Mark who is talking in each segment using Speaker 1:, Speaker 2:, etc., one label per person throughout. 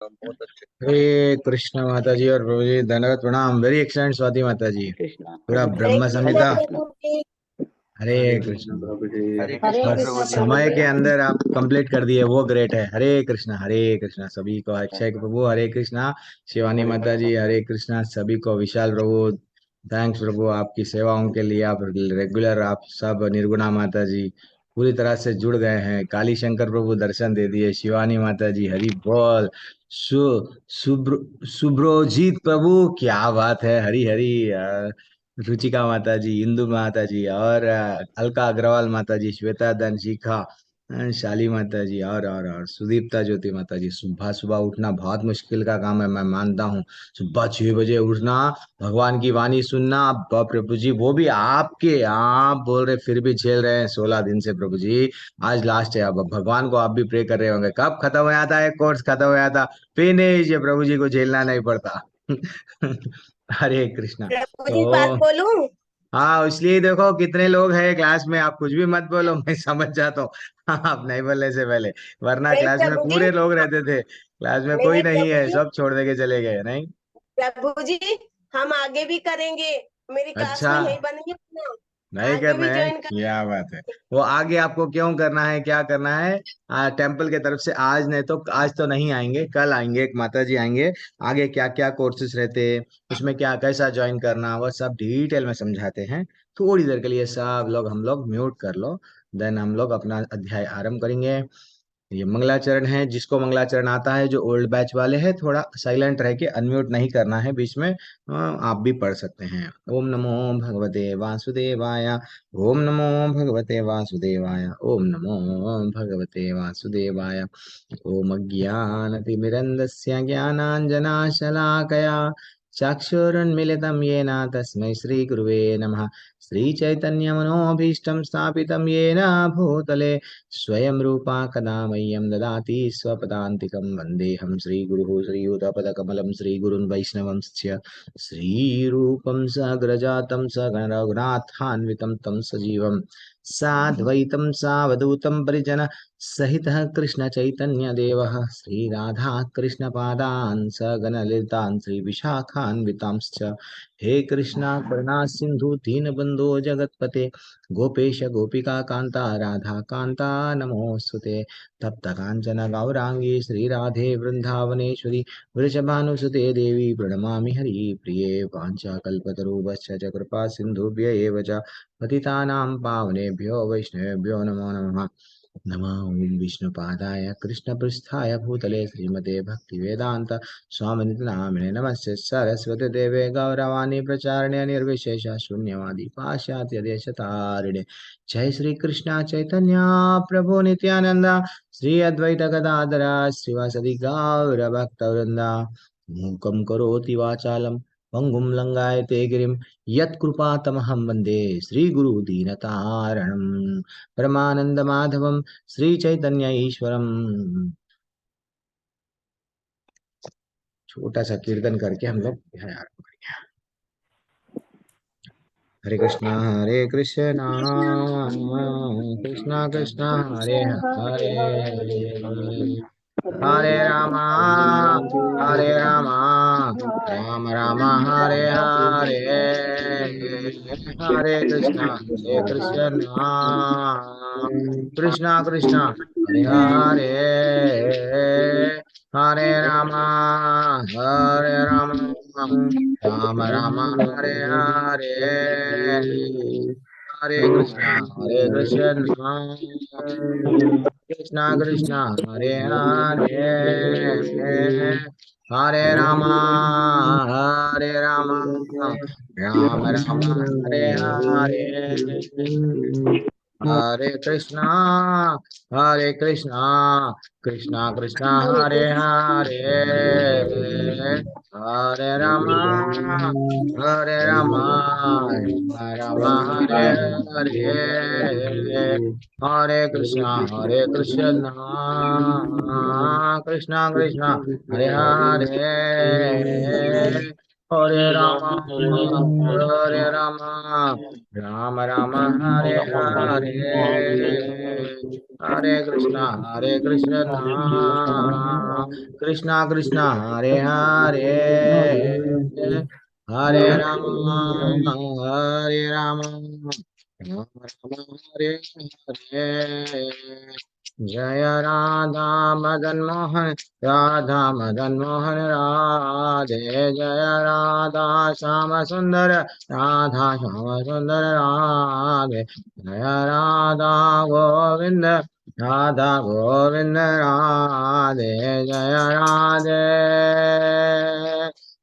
Speaker 1: बहुत अच्छे।
Speaker 2: हरे कृष्ण माता जी और प्रभु जी, धन्यवाद, प्रणाम। वेरी एक्सलेंट स्वाति माता जी।
Speaker 1: कृष्णा
Speaker 2: पूरा
Speaker 1: प्रभु जी।
Speaker 2: ब्रह्म
Speaker 3: हरे कृष्णा
Speaker 2: संहिता।
Speaker 1: Thank you.
Speaker 3: प्रभु जी।
Speaker 2: हरे
Speaker 1: हरे कृष्ण
Speaker 2: कृष्ण।
Speaker 1: प्रभु जी। हरे
Speaker 3: हरे
Speaker 1: कृष्ण
Speaker 3: कृष्णा
Speaker 1: प्रभु जी।
Speaker 3: प्रभु
Speaker 2: समय
Speaker 3: जी।
Speaker 2: के अंदर आप कंप्लीट कर दिए, वो ग्रेट है। हरे कृष्णा सभी को। अक्षय प्रभु हरे कृष्णा। शिवानी
Speaker 1: हरे
Speaker 2: माता
Speaker 1: कृष्ण।
Speaker 2: जी हरे कृष्णा सभी को। विशाल प्रभु थैंक्स प्रभु, आपकी सेवाओं के लिए। आप रेगुलर, आप सब निर्गुणा माता जी पूरी तरह से जुड़ गए हैं। काली शंकर प्रभु दर्शन दे दिए। शिवानी माता जी हरि बोल। सु सुब्रोजीत प्रभु, क्या बात है। हरी हरी। रुचिका माता जी, इंदु माता जी, और अलका अग्रवाल माता जी, श्वेता दन शिखा, शाली माता जी, और सुदीप्ता ज्योति माता जी। सुबह सुबह उठना बहुत मुश्किल का काम है, मैं मानता हूँ। सुबह 6 बजे उठना, भगवान की वाणी सुनना, बाप रे प्रभु जी, वो भी आपके, आप बोल रहे फिर भी झेल रहे हैं 16 दिन से प्रभु जी। आज लास्ट है। अब भगवान को आप भी प्रे कर रहे होंगे कब खत्म हो जाता है, कोर्स खत्म हो जाता, फिनिश, ये प्रभु जी को झेलना नहीं पड़ता। हरे कृष्णा।
Speaker 3: प्रभु जी बात
Speaker 2: तो
Speaker 3: बोलूं?
Speaker 2: हाँ, इसलिए देखो कितने लोग हैं क्लास में। आप कुछ भी मत बोलो, मैं समझ जाता हूँ। आप नहीं बोलने से पहले, वरना
Speaker 3: नहीं
Speaker 2: क्लास में
Speaker 3: प्रभु जी।
Speaker 2: पूरे लोग रहते थे। क्लास में
Speaker 3: नहीं
Speaker 2: कोई
Speaker 3: नहीं
Speaker 2: नहीं
Speaker 3: प्रभु
Speaker 2: है,
Speaker 3: जी।
Speaker 2: सब छोड़ दे के चले गए नहीं।
Speaker 3: प्रभु जी, हम आगे भी करेंगे। मेरी क्लास
Speaker 2: अच्छा,
Speaker 3: में यही बनेंगे अपना।
Speaker 2: नहीं
Speaker 3: आगे
Speaker 2: करना
Speaker 3: भी
Speaker 2: है,
Speaker 3: ज्वाइन
Speaker 2: क्या बात है।
Speaker 3: करेंगे।
Speaker 2: वो आगे आपको क्यों करना है, क्या करना है? टेम्पल की तरफ से आज नहीं तो आज तो नहीं आएंगे, कल आएंगे, एक माता जी आएंगे। आगे क्या क्या कोर्सेज रहते हैं, उसमें क्या कैसा ज्वाइन करना, वो सब डिटेल में समझाते हैं। थोड़ी देर के लिए सब लोग, हम लोग म्यूट कर लो। देन हम लोग अपना अध्याय आरंभ करेंगे। ये मंगलाचरण है, जिसको मंगलाचरण आता है, जो ओल्ड बैच वाले हैं, थोड़ा साइलेंट रह के अनम्यूट नहीं करना है बीच में। आप भी पढ़ सकते हैं। ओम नमो भगवते वासुदेवाय। ओम नमो भगवते वासुदेवाय। ओम नमो भगवते वासुदेवाय। ओम अज्ञानतिमिरन्दस्य ज्ञानाञ्जनाशलाकया चक्षुरुन्मिलितं येन तस्मै श्रीगुरुवे नमः। श्रीचैतन्यमनोभीष्टं स्थापितं येन भूतले स्वयं रूपा कदा मह्यं ददाति स्वपदान्तिकं। वन्देऽहं श्रीगुरुः श्रीयुतपदकमलं श्रीगुरुन् वैष्णवंश्च श्रीरूपं साग्रजातं सगणरघुनाथान्वितं तं सजीवं साद्वैतं सावधूतं परिजन सहितः कृष्ण चैतन्य देवः। श्रीराधा कृष्ण पादान् सगणललितान् श्रीविशाखान्वितांश्च। हे कृष्णा करुणा सिन्धु दीनबन्धो जगत्पते, गोपेश गोपिका कांता राधा कांता नमोस्तुते। तप्त कांचन गौरांगी श्रीराधे वृंदावनेश्वरी, वृषभानुसुते देवी प्रणमामि हरिप्रिये। वाञ्छाकल्पतरुभ्यश्च च कृपा सिन्धुभ्य एव च पतितानां पावनेभ्यो वैष्णवेभ्यो नमो नमः। नमो विष्णुपादाय कृष्णपृष्ठाय भूतले श्रीमते भक्तिवेदान्त स्वामिनिति नामिने नमस्ते सरस्वती देवे गौरवाणी प्रचारणे निर्विशेष शून्यवादी पाश्चात्यदेशतारिणे। जय श्री कृष्ण चैतन्य प्रभु नित्यानंद, श्री अद्वैत गदाधर श्रीवासदि गौर भक्तवृंदा। मूकं करोति वाचालं पंगुं लंघयते गिरिं, यत्कृपातमहं वन्दे श्रीगुरुदीनतारणम्। परमानंद माधवम श्री चैतन्य ईश्वरम। छोटा सा कीर्तन करके हम लोग यहाँ आरंभ करेंगे। हरे कृष्णा कृष्णा कृष्णा हरे हरे, हरे रामा हरे रामा, राम राम हरे हरे। हरे कृष्णा कृष्णा कृष्णा हरे हरे, हरे रामा हरे राम, राम राम हरे हरे। हरे कृष्णा कृष्णा कृष्णा हरे हरे, हरे रामा हरे रामा, राम राम हरे हरे। हरे कृष्णा कृष्णा कृष्णा हरे हरे, हरे रामा राम हरे हरे। हरे कृष्णा कृष्णा कृष्णा हरे हरे, हरे राम हरे राम राम राम हरे हरे हरे कृष्ण कृष्णा कृष्णा हरे हरे हरे राम राम राम हरे हरे जय राधा मदन मोहन राधे जय राधा श्याम सुंदर राधे जय राधा गोविंद राधे जय राधे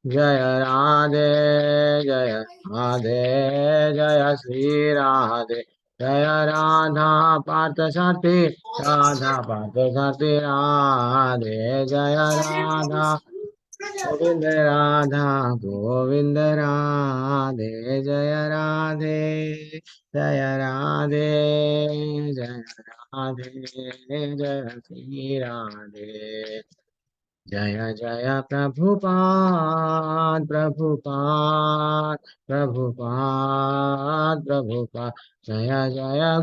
Speaker 2: जय राधे जय राधे जय श्री राधे जय राधा पार्थ साथी राधे जय गोविंद राधे जय राधे जय राधे जय श्री राधे जय जय प्रभुपाद जय जय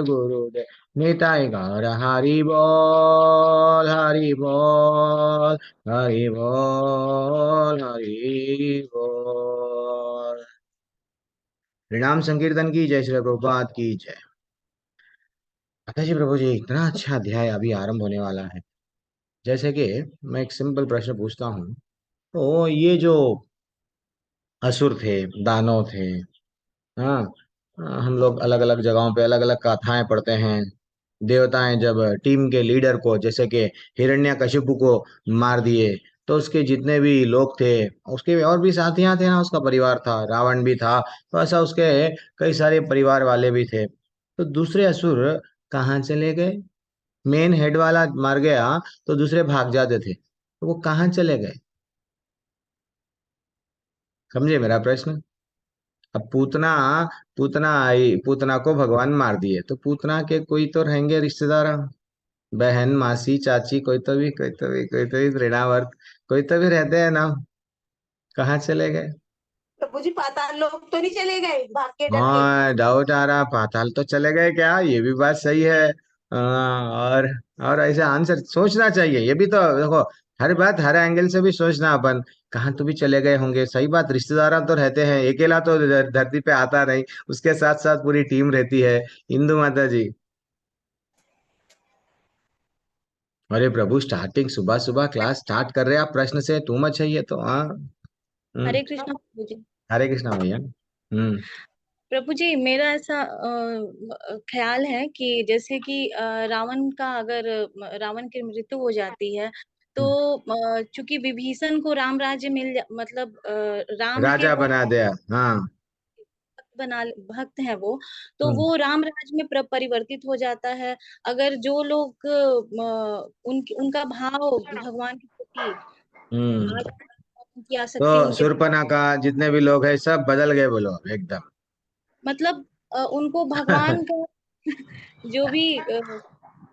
Speaker 2: गुरुदेव निताई गौर हरि बोल। प्रणाम संकीर्तन की जय श्री प्रभुपाद की जय। अच्छा जी प्रभु जी, इतना अच्छा अध्याय अभी आरंभ होने वाला है। जैसे कि मैं एक सिंपल प्रश्न पूछता हूँ, तो ये जो असुर थे, दानव थे, हाँ, हम लोग अलग अलग जगहों पे अलग अलग गाथाएं पढ़ते हैं। देवताएं जब टीम के लीडर को, जैसे कि हिरण्यकशिपु को मार दिए, तो उसके जितने भी लोग थे, उसके और भी साथियां थे ना, उसका परिवार था, रावण भी था, तो ऐसा उसके कई सारे परिवार वाले भी थे। तो दूसरे असुर कहाँ चले गए? मेन हेड वाला मर गया तो दूसरे भाग जाते थे, तो वो कहाँ चले गए? समझे मेरा प्रश्न? अब पूतना पूतना आई, पूतना को भगवान मार दिए, तो पूतना के कोई तो रहेंगे रिश्तेदार, बहन, मासी, चाची, कोई तो भी तृणावर्त, कोई तो भी रहते हैं ना। कहाँ चले गए?
Speaker 3: प्रभु जी पाताल लोग तो नहीं चले गए भाग के डर के?
Speaker 2: हाँ, डाउट आ रहा, पाताल तो चले गए क्या? ये भी बात सही है। और ऐसे आंसर सोचना चाहिए, ये भी तो देखो, हर बात हर एंगल से भी सोचना अपन। कहाँ तो भी चले गए होंगे, सही बात, रिश्तेदार तो रहते हैं, अकेला तो धरती पे आता नहीं, उसके साथ साथ पूरी टीम रहती है। इंदु माता जी, अरे प्रभु, स्टार्टिंग सुबह सुबह क्लास स्टार्ट कर रहे हैं आप प्रश्न से, टू मच है ये तो। हाँ।
Speaker 1: हरे
Speaker 2: हम्म।
Speaker 1: कृष्णा प्रभु जी।
Speaker 2: हरे कृष्णा भैया। हम्म।
Speaker 1: प्रभु जी, मेरा ऐसा ख्याल है कि जैसे कि रावण का अगर रावण की मृत्यु हो जाती है, तो चूंकि विभीषण को राम राज्य मतलब राम के
Speaker 2: राजा
Speaker 1: वो
Speaker 2: बना दिया, हाँ।
Speaker 1: भक्त हैं वो, तो
Speaker 2: हम्म।
Speaker 1: वो राम राज्य में परिवर्तित हो जाता है। अगर जो लोग उनका भाव भगवान के प्रति
Speaker 2: हम्म।
Speaker 1: आ जाता है, उनकी आसक्ति
Speaker 2: तो
Speaker 1: उनके
Speaker 2: शूर्पणखा, जितने भी लोग हैं सब बदल गए बोलो एकदम।
Speaker 1: मतलब उनको भगवान का जो भी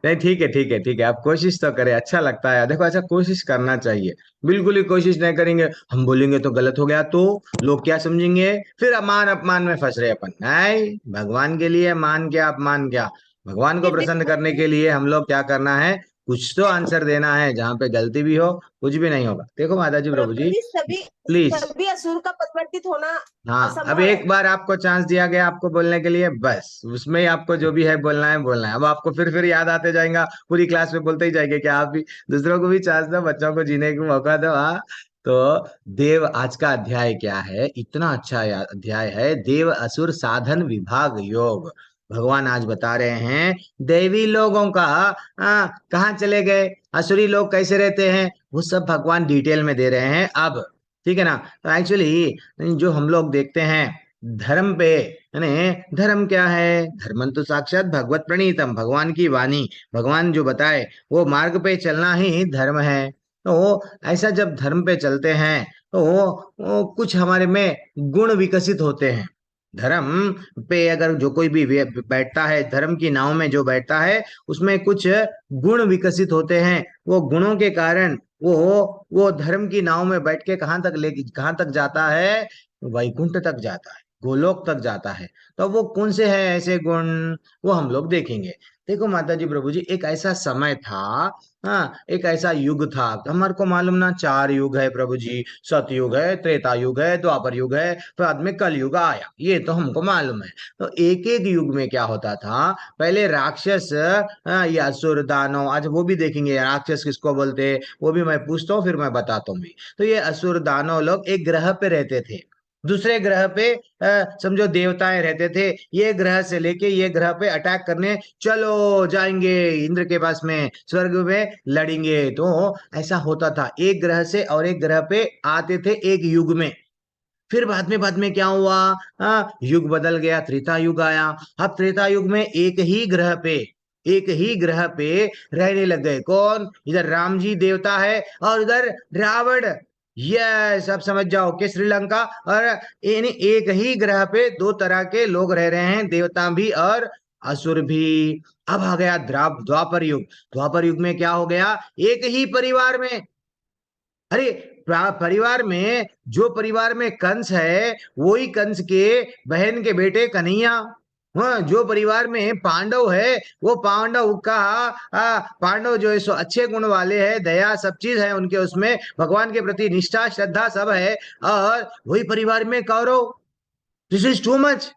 Speaker 2: नहीं, ठीक है ठीक है ठीक है, आप कोशिश तो करें, अच्छा लगता है, देखो अच्छा कोशिश करना चाहिए। बिल्कुल ही कोशिश नहीं करेंगे, हम बोलेंगे तो गलत हो गया तो लोग क्या समझेंगे, फिर अमान अपमान में फंस रहे अपन। नहीं, भगवान के लिए मान क्या अपमान क्या, भगवान को प्रसन्न करने के लिए हम लोग क्या करना है, कुछ तो आंसर देना है, जहां पे गलती भी हो कुछ भी नहीं होगा। देखो माता जी, प्रभु
Speaker 3: प्रभु
Speaker 2: जी,
Speaker 3: जी सभी
Speaker 2: प्लीज।
Speaker 3: सभी असुर का परिवर्तित होना
Speaker 2: हाँ, अब
Speaker 3: असंभव है।
Speaker 2: एक बार आपको चांस दिया गया आपको बोलने के लिए, बस उसमें ही आपको जो भी है बोलना है बोलना है। अब आपको फिर याद आते जाएगा, पूरी क्लास में बोलते ही जाएंगे कि आप भी दूसरों को भी चांस दो, बच्चों को जीने को मौका दो। हाँ। तो देव, आज का अध्याय क्या है, इतना अच्छा अध्याय है, देव असुर साधन विभाग योग। भगवान आज बता रहे हैं देवी लोगों का कहाँ चले गए, असुरी लोग कैसे रहते हैं, वो सब भगवान डिटेल में दे रहे हैं अब। ठीक है ना? तो एक्चुअली जो हम लोग देखते हैं धर्म पे, यानी धर्म क्या है, धर्म तो साक्षात भगवत प्रणीतम, भगवान की वाणी, भगवान जो बताए वो मार्ग पे चलना ही धर्म है। तो ऐसा जब धर्म पे चलते हैं, तो कुछ हमारे में गुण विकसित होते हैं। धर्म पे अगर जो कोई भी बैठता है, धर्म की नाव में जो बैठता है, उसमें कुछ गुण विकसित होते हैं। वो गुणों के कारण वो धर्म की नाव में बैठ के कहाँ तक जाता है? वैकुंठ तक जाता है, गोलोक तक जाता है। तो वो कौन से हैं ऐसे गुण, वो हम लोग देखेंगे। देखो माता जी, प्रभु जी, एक ऐसा समय था, हाँ, एक ऐसा युग था। हमारे को मालूम ना, 4 युग है प्रभु जी। सतयुग है, त्रेता युग है, द्वापर युग है, बाद में कल युग आया, ये तो हमको मालूम है। तो एक एक युग में क्या होता था? पहले राक्षस, या असुर दानव, आज वो भी देखेंगे राक्षस किसको बोलते हैं, वो भी मैं पूछता हूँ, फिर मैं बताता हूँ भी। तो ये असुर दानव लोग एक ग्रह पे रहते थे। दूसरे ग्रह पे समझो देवताएं रहते थे। ये ग्रह से लेके ये ग्रह पे अटैक करने चलो जाएंगे, इंद्र के पास में, स्वर्ग में लड़ेंगे। तो ऐसा होता था, एक ग्रह से और एक ग्रह पे आते थे एक युग में। फिर बाद में क्या हुआ? युग बदल गया, त्रेता युग आया। अब त्रेता युग में एक ही ग्रह पे रहने लग गए। कौन? इधर राम जी देवता है और इधर रावण। ये सब समझ जाओ कि श्रीलंका और इन एक ही ग्रह पे दो तरह के लोग रह रहे हैं, देवता भी और असुर भी। अब आ गया द्वापर युग। द्वापर युग में क्या हो गया? एक ही परिवार में, अरे, परिवार में, जो परिवार में कंस है, वही कंस के बहन के बेटे कन्हैया। हाँ, जो परिवार में पांडव है, वो पांडव का पांडव जो है सो अच्छे गुण वाले हैं, दया सब चीज है उनके, उसमें भगवान के प्रति निष्ठा श्रद्धा सब है। और वही परिवार में कौरव। This is too much.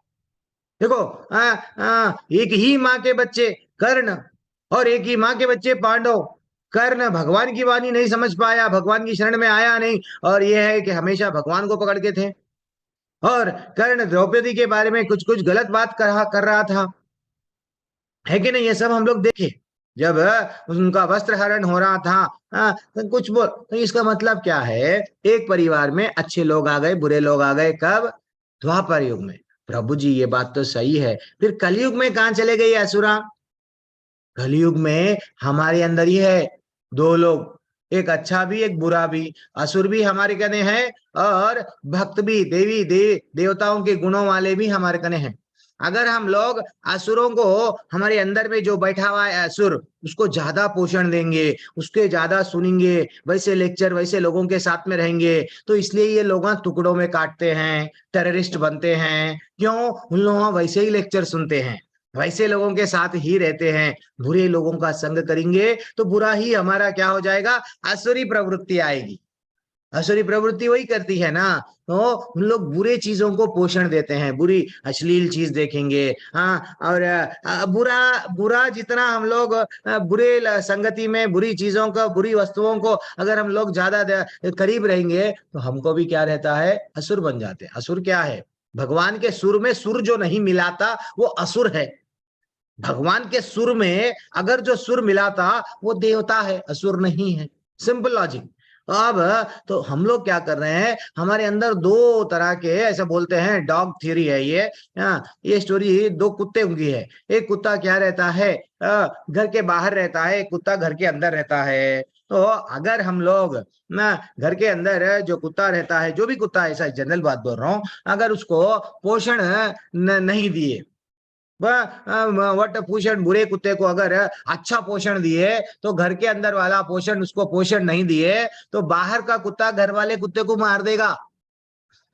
Speaker 2: देखो, एक ही माँ के बच्चे कर्ण और एक ही माँ के बच्चे पांडव। कर्ण भगवान की वाणी नहीं समझ पाया, भगवान की शरण में आया नहीं, और यह है कि हमेशा भगवान को पकड़ के थे। और कर्ण द्रौपदी के बारे में कुछ कुछ गलत बात कर रहा था, है कि नहीं? ये सब हम लोग देखे जब उनका वस्त्र हरण हो रहा था। तो कुछ बोल, तो इसका मतलब क्या है? एक परिवार में अच्छे लोग आ गए, बुरे लोग आ गए, कब? द्वापर युग में। प्रभु जी, ये बात तो सही है, फिर कलयुग में कहां चले गए ये असुरा? कलयुग में हमारे अंदर ही है दो लोग, एक अच्छा भी एक बुरा भी। असुर भी हमारे कने हैं और भक्त भी, देवताओं के गुणों वाले भी हमारे कने हैं। अगर हम लोग असुरों को, हमारे अंदर में जो बैठा हुआ है असुर, उसको ज्यादा पोषण देंगे, उसके ज्यादा सुनेंगे, वैसे लेक्चर, वैसे लोगों के साथ में रहेंगे, तो इसलिए ये लोग टुकड़ों में काटते हैं, टेररिस्ट बनते हैं। क्यों? उन लोग वैसे ही लेक्चर सुनते हैं, वैसे लोगों के साथ ही रहते हैं। बुरे लोगों का संग करेंगे तो बुरा ही हमारा क्या हो जाएगा? आसुरी प्रवृत्ति आएगी। आसुरी प्रवृत्ति वही करती है ना। तो उन लोग बुरे चीजों को पोषण देते हैं, बुरी अश्लील चीज देखेंगे। हाँ, और बुरा बुरा जितना हम लोग बुरे संगति में बुरी चीजों का, बुरी वस्तुओं को अगर हम लोग ज्यादा करीब रहेंगे, तो हमको भी क्या रहता है? असुर बन जाते हैं। असुर क्या है? भगवान के सुर में सुर जो नहीं मिलाता वो असुर है। भगवान के सुर में अगर जो सुर मिला था वो देवता है, असुर नहीं है। Simple logic. अब तो हम लोग क्या कर रहे हैं? हमारे अंदर दो तरह के, ऐसा बोलते हैं, डॉग थ्योरी है ये। ये स्टोरी दो कुत्ते की है। एक कुत्ता क्या रहता है? घर के बाहर रहता है, एक कुत्ता घर के अंदर रहता है। तो अगर हम लोग ना, घर के अंदर जो कुत्ता रहता है, जो भी कुत्ता है, ऐसा जनरल बात बोल रहा हूं, अगर उसको पोषण नहीं दिए, वट पोषण, बुरे कुत्ते को अगर अच्छा पोषण दिए, तो घर के अंदर वाला पोषण, उसको पोषण नहीं दिए, तो बाहर का कुत्ता घर वाले कुत्ते को मार देगा,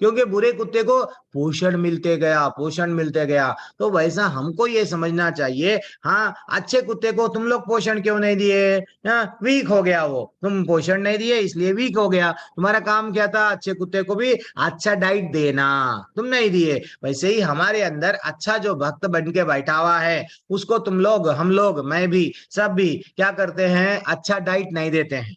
Speaker 2: क्योंकि बुरे कुत्ते को पोषण मिलते गया, पोषण मिलते गया। तो वैसा हमको ये समझना चाहिए। हाँ, अच्छे कुत्ते को तुम लोग पोषण क्यों नहीं दिए? वीक हो गया वो, तुम पोषण नहीं दिए इसलिए वीक हो गया। तुम्हारा काम क्या था? अच्छे कुत्ते को भी अच्छा डाइट देना, तुम नहीं दिए। वैसे ही हमारे अंदर अच्छा जो भक्त बन के बैठा हुआ है, उसको तुम लोग, हम लोग, मैं भी, सब भी क्या करते हैं? अच्छा डाइट नहीं देते हैं।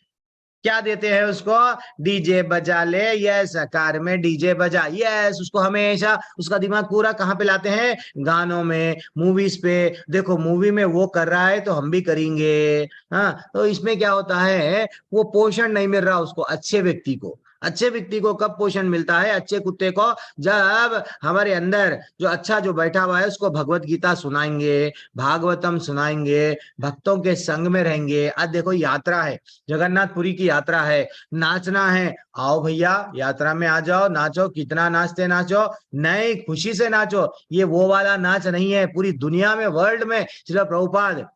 Speaker 2: क्या देते हैं उसको? डीजे बजा ले, यस, कार में डीजे बजा, यस, उसको हमेशा उसका दिमाग पूरा कहाँ पे लाते हैं? गानों में, मूवीज पे। देखो मूवी में वो कर रहा है तो हम भी करेंगे। हाँ, तो इसमें क्या होता है? वो पोषण नहीं मिल रहा उसको, अच्छे व्यक्ति को। अच्छे व्यक्ति को कब पोषण मिलता है? अच्छे कुत्ते को जब हमारे अंदर जो अच्छा जो बैठा हुआ है उसको भगवत गीता सुनाएंगे, भागवतम सुनाएंगे, भक्तों के संग में रहेंगे। आज देखो यात्रा है, जगन्नाथपुरी की यात्रा है, नाचना है, आओ भैया यात्रा में आ जाओ, नाचो, कितना नाचते नाचो, नए खुशी से नाचो। ये वो वाला नाच नहीं है। पूरी दुनिया में, वर्ल्ड में श्रील प्रभुपाद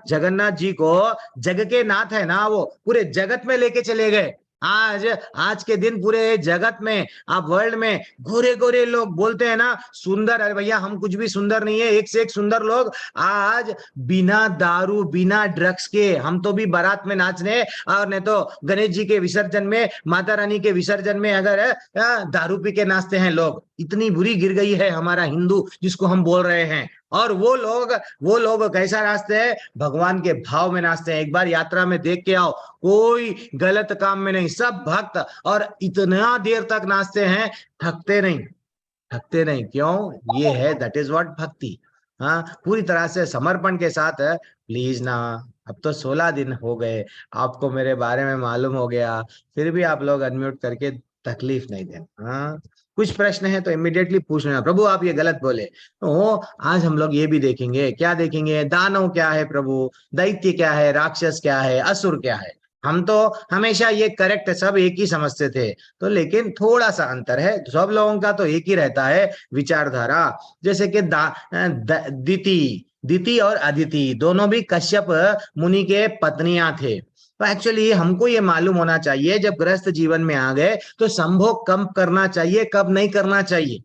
Speaker 2: जगन्नाथ जी को जग के नाथ है ना, वो पूरे जगत में लेके चले गए। आज आज के दिन पूरे जगत में, आप वर्ल्ड में गोरे गोरे लोग बोलते हैं ना सुंदर, अरे भैया हम कुछ भी सुंदर नहीं है, एक से एक सुंदर लोग आज बिना दारू बिना ड्रग्स के, हम तो भी बारात में नाचने, और नहीं तो गणेश जी के विसर्जन में, माता रानी के विसर्जन में अगर दारू पी के नाचते हैं लोग। इतनी बुरी गिर गई है हमारा हिंदू जिसको हम बोल रहे हैं। और वो लोग कैसा नाचते हैं? भगवान के भाव में नाचते हैं। एक बार यात्रा में देख के आओ, कोई गलत काम में नहीं, सब भक्त, और इतना देर तक नाचते हैं, थकते नहीं, थकते नहीं। क्यों? ये है, दैट इज व्हाट भक्ति। हाँ, पूरी तरह से समर्पण के साथ। प्लीज ना, अब तो 16 दिन हो गए, आपको मेरे बारे में मालूम हो गया, फिर भी आप लोग अनम्यूट करके तकलीफ नहीं देना। हाँ, कुछ प्रश्न है तो इमिडिएटली पूछ लेना, प्रभु आप ये गलत बोले। तो आज हम लोग ये भी देखेंगे, क्या देखेंगे? दानव क्या है प्रभु, दैत्य क्या है, राक्षस क्या है, असुर क्या है। हम तो हमेशा ये करेक्ट सब एक ही समझते थे, तो लेकिन थोड़ा सा अंतर है। सब लोगों का तो एक ही रहता है विचारधारा। जैसे कि दिति दिति और अदिति दोनों भी कश्यप मुनि के पत्नियां थे। तो एक्चुअली हमको ये मालूम होना चाहिए, जब गृहस्थ जीवन में आ गए तो संभोग कब करना चाहिए, कब नहीं करना चाहिए।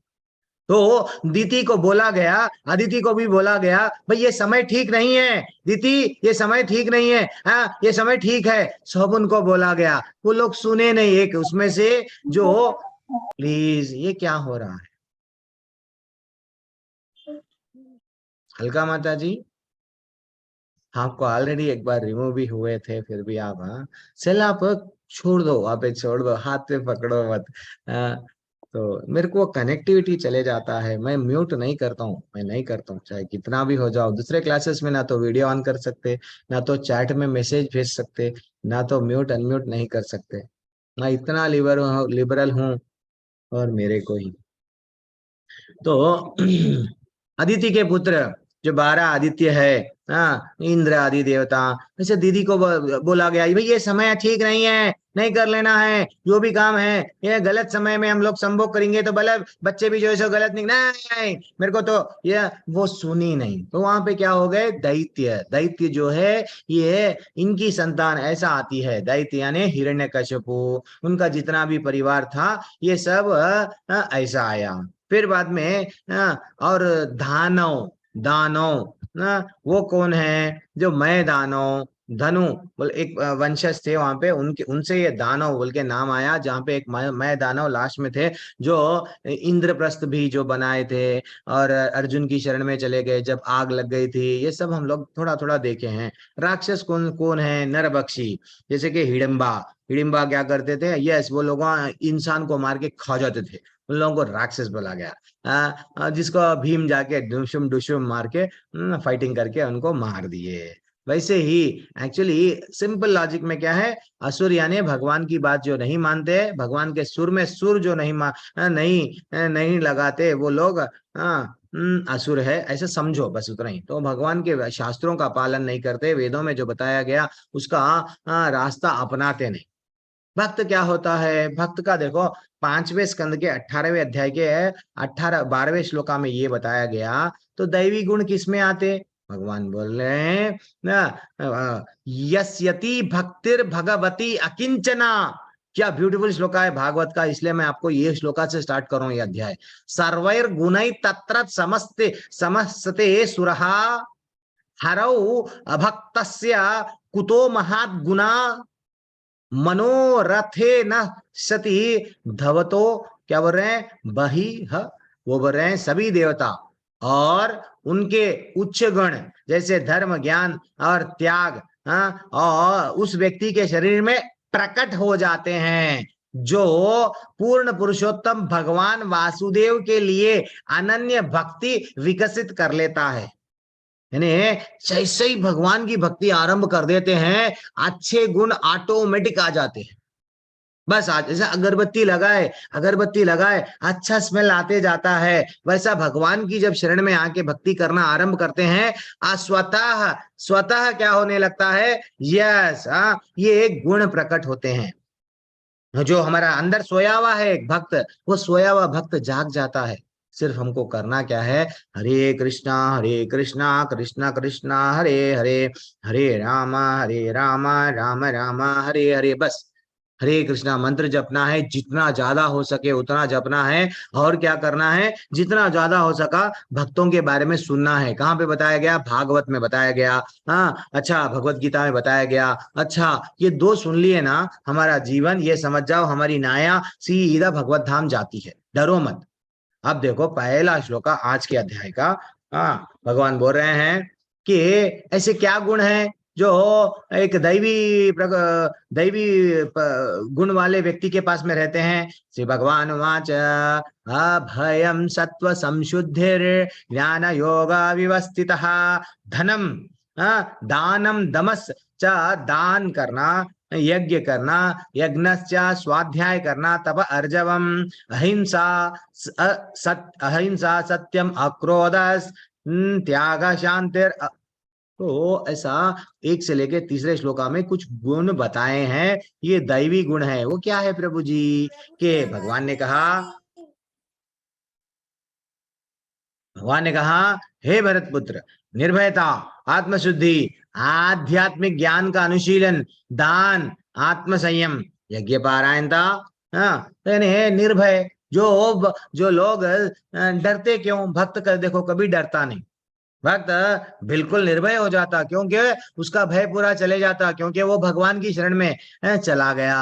Speaker 2: तो दीति को बोला गया, अदिति को भी बोला गया, भाई ये समय ठीक नहीं है, दीति ये समय ठीक नहीं है, हाँ ये समय ठीक है, सब उनको बोला गया। वो लोग सुने नहीं, एक उसमें से जो, प्लीज ये क्या हो रहा है? हल्का माता जी, आपको ऑलरेडी एक बार रिमूव भी हुए थे, फिर भी आप, हाँ चल आप छोड़ दो, आप छोड़ दो, हाथ पे पकड़ो मत। तो मेरे को कनेक्टिविटी चले जाता है, मैं म्यूट नहीं करता हूँ, मैं नहीं करता हूँ, चाहे कितना भी हो जाओ। दूसरे क्लासेस में ना तो वीडियो ऑन कर सकते, ना तो चैट में मैसेज भेज सकते, ना तो म्यूट अनम्यूट नहीं कर सकते। मैं इतना लिबरल हूँ, और मेरे को ही तो अदिति के पुत्र जो 12 आदित्य है, हाँ इंद्र आदि देवता, ऐसे दीदी को बोला गया भाई ये समय ठीक नहीं है, नहीं कर लेना है, जो भी काम है ये गलत समय में हम लोग संभोग करेंगे तो भले बच्चे भी जो है सो गलत निकल, नहीं मेरे को तो ये, वो सुनी नहीं। तो वहां पे क्या हो गए? दैत्य, दैत्य जो है ये इनकी संतान ऐसा आती है, दैत्य यानी हिरण्यकशिपु, उनका जितना भी परिवार था ये सब ऐसा आया। फिर बाद में और दानव, दानव वो कौन है? जो मैं दानव, धनु बोल एक वंशज थे वहां पे, उनके उनसे ये दानव बोल के नाम आया, जहाँ पे एक मैं दानव लास्ट में थे, जो इंद्रप्रस्थ भी जो बनाए थे, और अर्जुन की शरण में चले गए जब आग लग गई थी। ये सब हम लोग थोड़ा थोड़ा देखे हैं। राक्षस कौन कौन है? नरभक्षी, जैसे कि हिडिंबा, हिडिंबा क्या करते थे? यस, वो लोग इंसान को मार के खा जाते थे, उन लोगों को राक्षस बोला गया। जिसको भीम जाके डुशुम डुशुम मार के फाइटिंग करके उनको मार दिए। वैसे ही एक्चुअली सिंपल लॉजिक में क्या है? असुर यानी भगवान की बात जो नहीं मानते, भगवान के सुर में सुर जो नहीं लगाते, वो लोग असुर है, ऐसे समझो, बस उतना ही। तो भगवान के शास्त्रों का पालन नहीं करते, वेदों में जो बताया गया उसका रास्ता अपनाते नहीं। भक्त क्या होता है? भक्त का देखो 5वें स्कंद के 18वें अध्याय के 12वें श्लोका में ये बताया गया। तो दैवी गुण किसमें आते? भगवान बोल रहे हैं ना, यस्यति भक्तिर भगवती अकिंचना। क्या ब्यूटीफुल श्लोका है भागवत का, इसलिए मैं आपको ये श्लोका से स्टार्ट कर रहा हूं ये अध्याय। सर्वैर गुणै तत्र समस्ते समस्ते सुरहा हरौ अभक्तस्य कुतो महात् गुणा मनोरथे न सती धवतो। क्या बोल रहे हैं? बही वो बोल रहे हैं सभी देवता और उनके उच्च गुण, जैसे धर्म ज्ञान और त्याग, और उस व्यक्ति के शरीर में प्रकट हो जाते हैं, जो पूर्ण पुरुषोत्तम भगवान वासुदेव के लिए अनन्य भक्ति विकसित कर लेता है। यानी जैसे ही भगवान की भक्ति आरंभ कर देते हैं, अच्छे गुण ऑटोमेटिक आ जाते हैं। बस आज जैसे अगरबत्ती लगाए अच्छा स्मेल आते जाता है, वैसा भगवान की जब शरण में आके भक्ति करना आरंभ करते हैं, स्वतः स्वतः क्या होने लगता है, यस, हाँ, ये एक गुण प्रकट होते हैं। जो हमारा अंदर सोया हुआ है एक भक्त, वो सोया हुआ भक्त जाग जाता है। सिर्फ हमको करना क्या है, हरे कृष्णा कृष्णा कृष्णा हरे हरे, हरे राम राम राम हरे हरे, बस हरे कृष्णा मंत्र जपना है, जितना ज्यादा हो सके उतना जपना है। और क्या करना है, जितना ज्यादा हो सका भक्तों के बारे में सुनना है। कहाँ पे बताया गया, भागवत में बताया गया। हाँ अच्छा, भगवत गीता में बताया गया। अच्छा, ये दो सुन लिए ना, हमारा जीवन ये समझ जाओ हमारी नाया सीधा भगवत धाम जाती है, डरो मत। अब देखो पहला श्लोक का आज के अध्याय का। हाँ, भगवान बोल रहे हैं कि ऐसे क्या गुण है जो एक दैवी गुण वाले व्यक्ति के पास में रहते हैं। श्री भगवान वाच अभयम सत्व संशुद्धिर ज्ञान योगा विवस्थितः धनम, दानम दमस च, दान करना, यज्ञ करना, यज्ञश्च स्वाध्याय करना, तप अर्जवम, अहिंसा, अहिंसा सत्यम अक्रोध, त्याग शांतिर, तो ऐसा एक से लेके तीसरे श्लोका में कुछ गुण बताए हैं। ये दैवी गुण है। वो क्या है प्रभु जी, के भगवान ने कहा, हे भरत पुत्र, निर्भयता, आत्मशुद्धि, आध्यात्मिक ज्ञान का अनुशीलन, दान, आत्म संयम, यज्ञ पारायणता, हाँ, यानी है निर्भय। जो लोग डरते क्यों, भक्त कर देखो कभी डरता नहीं। भक्त बिल्कुल निर्भय हो जाता, क्योंकि उसका भय पूरा चले जाता, क्योंकि वो भगवान की शरण में चला गया।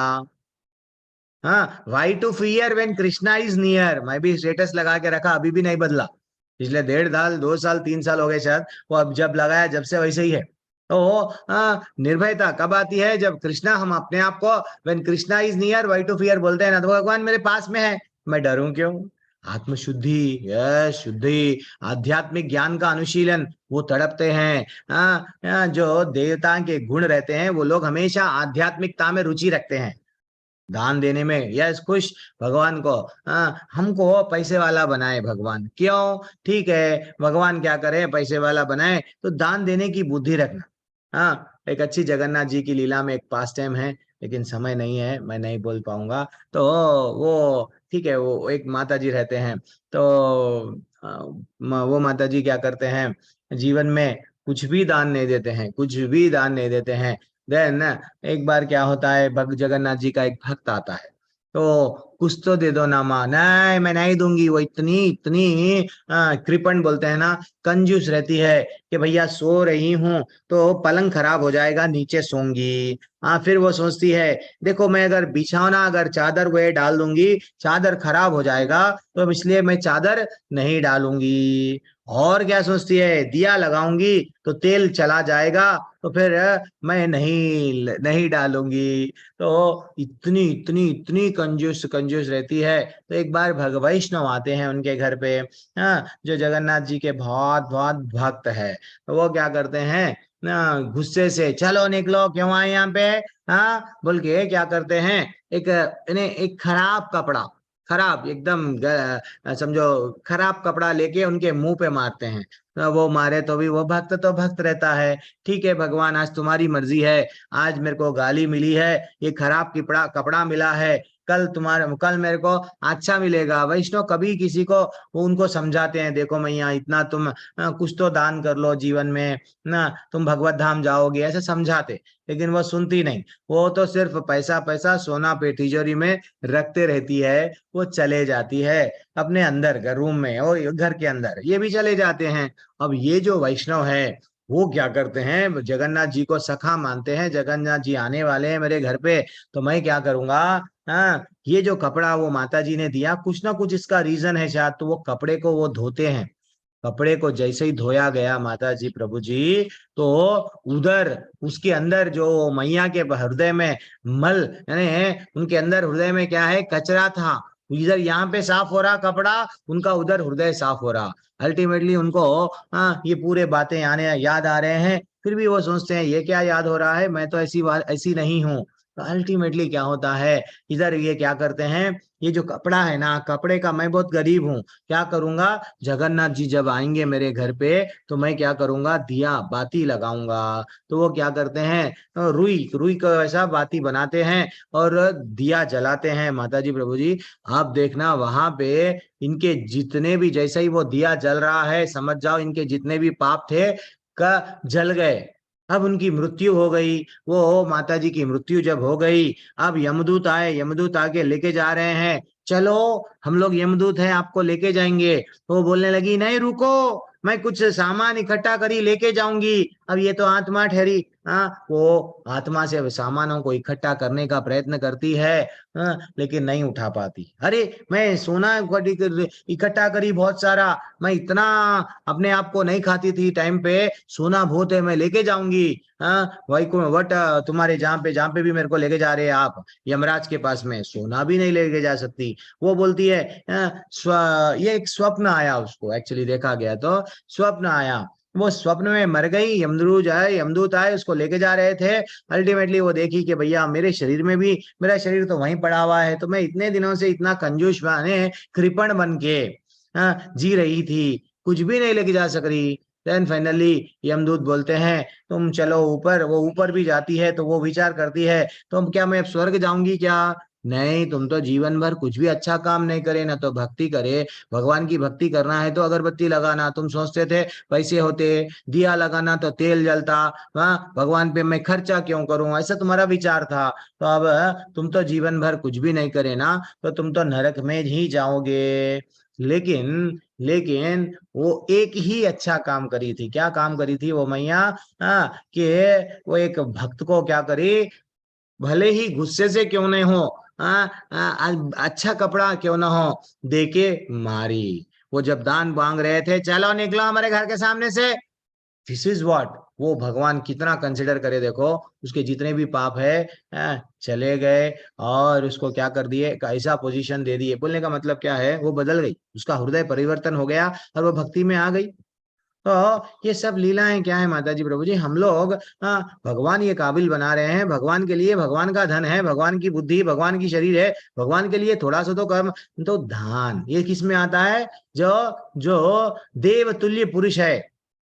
Speaker 2: हाँ, why to fear when Krishna is near. मैं भी स्टेटस लगा के रखा, अभी भी नहीं बदला। पिछले 1.5 साल 2 साल 3 साल हो गए शायद, वो अब जब लगाया जब से वैसे ही है। तो निर्भयता कब आती है, जब कृष्णा, हम अपने आप को when Krishna is near why to fear बोलते हैं ना, तो भगवान मेरे पास में है, मैं डरूं क्यों। आत्मशुद्धि, यश शुद्धि, आध्यात्मिक ज्ञान का अनुशीलन, वो तड़पते हैं। जो देवता के गुण रहते हैं वो लोग हमेशा आध्यात्मिकता में रुचि रखते हैं, दान देने में यस खुश। भगवान को हमको पैसे वाला बनाए भगवान, क्यों, ठीक है भगवान क्या करे, पैसे वाला बनाए तो दान देने की बुद्धि रखना। हाँ, एक अच्छी जगन्नाथ जी की लीला में एक पास टाइम है, लेकिन समय नहीं है, मैं नहीं बोल पाऊंगा। तो वो ठीक है, वो एक माता जी रहते हैं। तो वो माता जी क्या करते हैं, जीवन में कुछ भी दान नहीं देते हैं, कुछ भी दान नहीं देते हैं। देन एक बार क्या होता है, भक्त जगन्नाथ जी का एक भक्त आता है, तो कुछ तो दे दो ना माँ, नहीं मैं नहीं दूंगी। वो इतनी इतनी कृपण बोलते हैं ना, कंजूस रहती है कि भैया सो रही हूँ तो पलंग खराब हो जाएगा, नीचे सोऊंगी। हाँ, फिर वो सोचती है, देखो मैं अगर बिछौना अगर चादर वो डाल दूंगी, चादर खराब हो जाएगा, तो इसलिए मैं चादर नहीं डालूंगी। और क्या सोचती है, दिया लगाऊंगी तो तेल चला जाएगा, तो फिर मैं नहीं डालूंगी। तो इतनी इतनी इतनी कंजूस कंजूस रहती है। तो एक बार वैष्णव आते हैं उनके घर पे, हाँ, जो जगन्नाथ जी के बहुत बहुत भक्त है। तो वो क्या करते हैं ना, गुस्से से, चलो निकलो, क्यों आए यहाँ पे, हाँ बोल के क्या करते हैं, एक इन्हें एक खराब कपड़ा, खराब एकदम समझो खराब कपड़ा लेके उनके मुंह पे मारते हैं। तो वो मारे तो भी वो भक्त तो भक्त रहता है, ठीक है भगवान आज तुम्हारी मर्जी है, आज मेरे को गाली मिली है, ये खराब कपड़ा कपड़ा मिला है, कल मेरे को अच्छा मिलेगा। वैष्णव कभी किसी को, वो उनको समझाते हैं, देखो मैया इतना तुम कुछ तो दान कर लो जीवन में ना, तुम भगवत धाम जाओगे, ऐसे समझाते। लेकिन वो सुनती नहीं, वो तो सिर्फ पैसा पैसा सोना पे तिजोरी में रखते रहती है। वो चले जाती है अपने अंदर रूम में, और घर के अंदर ये भी चले जाते हैं। अब ये जो वैष्णव है वो क्या करते हैं, जगन्नाथ जी को सखा मानते हैं, जगन्नाथ जी आने वाले हैं मेरे घर पे, तो मैं क्या करूंगा, हाँ, ये जो कपड़ा वो माता जी ने दिया, कुछ ना कुछ इसका रीजन है शायद, तो वो कपड़े को वो धोते हैं। कपड़े को जैसे ही धोया गया माता जी प्रभु जी, तो उधर उसके अंदर जो मैया के हृदय में मल, यानी उनके अंदर हृदय में क्या है, कचरा था। इधर यहाँ पे साफ हो रहा कपड़ा, उनका उधर हृदय साफ हो रहा। अल्टीमेटली उनको ये पूरे बातें आने याद आ रहे हैं, फिर भी वो सोचते हैं ये क्या याद हो रहा है, मैं तो ऐसी बात ऐसी नहीं हूँ। तो अल्टीमेटली क्या होता है, इधर ये क्या करते हैं, ये जो कपड़ा है ना, कपड़े का, मैं बहुत गरीब हूँ, क्या करूंगा, जगन्नाथ जी जब आएंगे मेरे घर पे तो मैं क्या करूंगा, दिया बाती लगाऊंगा। तो वो क्या करते हैं, रुई रुई का ऐसा बाती बनाते हैं और दिया जलाते हैं। माता जी प्रभु जी, आप देखना वहां पे इनके जितने भी, जैसे ही वो दिया जल रहा है, समझ जाओ इनके जितने भी पाप थे का जल गए। अब उनकी मृत्यु हो गई। वो माता जी की मृत्यु जब हो गई, अब यमदूत आए, यमदूत आके लेके जा रहे हैं, चलो हम लोग यमदूत हैं, आपको लेके जाएंगे। तो वो बोलने लगी, नहीं रुको, मैं कुछ सामान इकट्ठा करी लेके जाऊंगी। अब ये तो आत्मा ठहरी, हाँ, वो आत्मा से सामानों को इकट्ठा करने का प्रयत्न करती है, हाँ, लेकिन नहीं उठा पाती। अरे मैं सोना इकट्ठा करी बहुत सारा, मैं इतना अपने आप को नहीं खाती थी टाइम पे, सोना बहुत है, मैं लेके जाऊंगी। हाँ, वही को वट, तुम्हारे जहाँ पे भी मेरे को लेके जा रहे हैं आप, यमराज के पास में सोना भी नहीं लेके जा सकती। वो बोलती है, ये एक स्वप्न आया उसको, एक्चुअली देखा गया तो स्वप्न आया, वो स्वप्न में मर गई, यमदूत आए, यमदूत आए उसको लेके जा रहे थे। अल्टीमेटली वो देखी कि भैया मेरे शरीर में भी, मेरा शरीर तो वहीं पड़ा हुआ है, तो मैं इतने दिनों से इतना कंजूस बने, कृपण बन के जी रही थी, कुछ भी नहीं लेके जा सक रही। देन फाइनली यमदूत बोलते हैं, तुम चलो ऊपर। वो ऊपर भी जाती है तो वो विचार करती है, तुम क्या, मैं अब स्वर्ग जाऊंगी क्या, नहीं, तुम तो जीवन भर कुछ भी अच्छा काम नहीं करे, ना तो भक्ति करे। भगवान की भक्ति करना है तो अगरबत्ती लगाना, तुम सोचते थे पैसे होते, दिया लगाना तो तेल जलता, हाँ, भगवान पे मैं खर्चा क्यों करूं, ऐसा तुम्हारा विचार था। तो अब तुम तो जीवन भर कुछ भी नहीं करे ना, तो तुम तो नरक में ही जाओगे। लेकिन लेकिन वो एक ही अच्छा काम करी थी। क्या काम करी थी वो मैया, हाँ, कि वो एक भक्त को क्या करी, भले ही गुस्से से क्यों नहीं हो, अच्छा कपड़ा क्यों ना हो, देके मारी। वो जब दान मांग रहे थे, चलो निकलो हमारे घर के सामने से, दिस इज व्हाट, वो भगवान कितना कंसिडर करे, देखो उसके जितने भी पाप है, चले गए और उसको क्या कर दिए, एक ऐसा पोजीशन दे दिए। बोलने का मतलब क्या है, वो बदल गई, उसका हृदय परिवर्तन हो गया और वो भक्ति में आ गई। तो ये सब लीलाएं क्या है माता जी प्रभु जी, हम लोग भगवान ये काबिल बना रहे हैं, भगवान के लिए, भगवान का धन है, भगवान की बुद्धि, भगवान की शरीर है, भगवान के लिए थोड़ा सा तो कर्म, तो दान ये किस में आता है, जो जो देव तुल्य पुरुष है।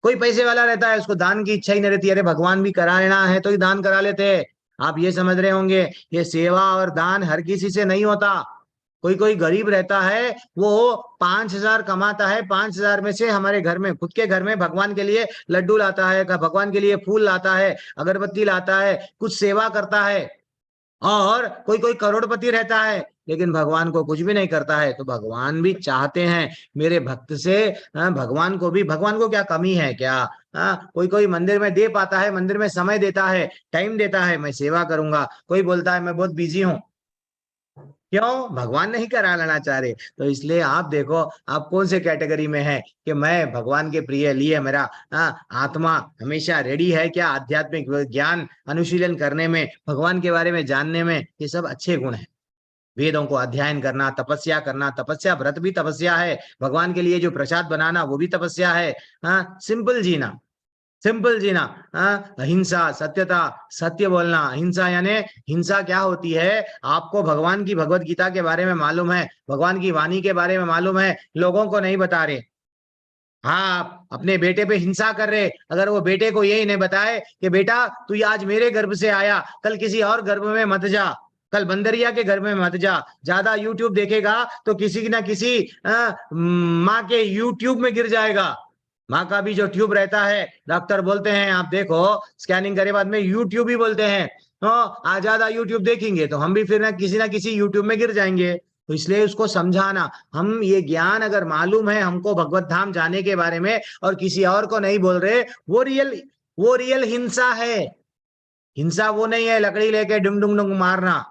Speaker 2: कोई पैसे वाला रहता है, उसको दान की इच्छा ही नहीं रहती, अरे भगवान भी करा लेना है तो ही दान करा लेते हैं। आप ये समझ रहे होंगे, ये सेवा और दान हर किसी से नहीं होता। कोई कोई गरीब रहता है, वो 5,000 कमाता है, 5,000 में से हमारे घर में, खुद के घर में भगवान के लिए लड्डू लाता है, भगवान के लिए फूल लाता है, अगरबत्ती लाता है, कुछ सेवा करता है। और कोई कोई करोड़पति रहता है लेकिन भगवान को कुछ भी नहीं करता है। तो भगवान भी चाहते हैं मेरे भक्त से, भगवान को भी, भगवान को क्या कमी है क्या, कोई कोई मंदिर में दे पाता है, मंदिर में समय देता है, टाइम देता है, मैं सेवा करूंगा, कोई बोलता है मैं बहुत बिजी हूँ, क्यों, भगवान नहीं करा लेना चाह रहे। तो इसलिए आप देखो आप कौन से कैटेगरी में है, कि मैं भगवान के प्रिय लिए मेरा आत्मा हमेशा रेडी है क्या, आध्यात्मिक ज्ञान अनुशीलन करने में, भगवान के बारे में जानने में, ये सब अच्छे गुण है। वेदों को अध्ययन करना, तपस्या करना, तपस्या व्रत भी तपस्या है, भगवान के लिए जो प्रसाद बनाना वो भी तपस्या है। सिंपल जीना, सिंपल जीना, अहिंसा, सत्यता, सत्य बोलना। अहिंसा यानी, हिंसा क्या होती है, आपको भगवान की भगवत गीता के बारे में मालूम है, भगवान की वाणी के बारे में मालूम है, लोगों को नहीं बता रहे। हाँ, आप अपने बेटे पे हिंसा कर रहे, अगर वो बेटे को यही नहीं बताए कि बेटा तू आज मेरे गर्भ से आया, कल किसी और गर्भ में मत जा, कल बंदरिया के घर में मत जा। ज्यादा यूट्यूब देखेगा तो किसी ना किसी माँ के यूट्यूब में गिर जाएगा। माँ का भी जो ट्यूब रहता है, डॉक्टर बोलते हैं, आप देखो स्कैनिंग करे बाद में यूट्यूब ही बोलते हैं। आज ज्यादा यूट्यूब देखेंगे तो हम भी फिर ना किसी यूट्यूब में गिर जाएंगे। तो इसलिए उसको समझाना, हम ये ज्ञान अगर मालूम है हमको भगवत धाम जाने के बारे में और किसी और को नहीं बोल रहे, वो रियल हिंसा है। हिंसा वो नहीं है लकड़ी लेके डुंग डुंग डुंग मारना।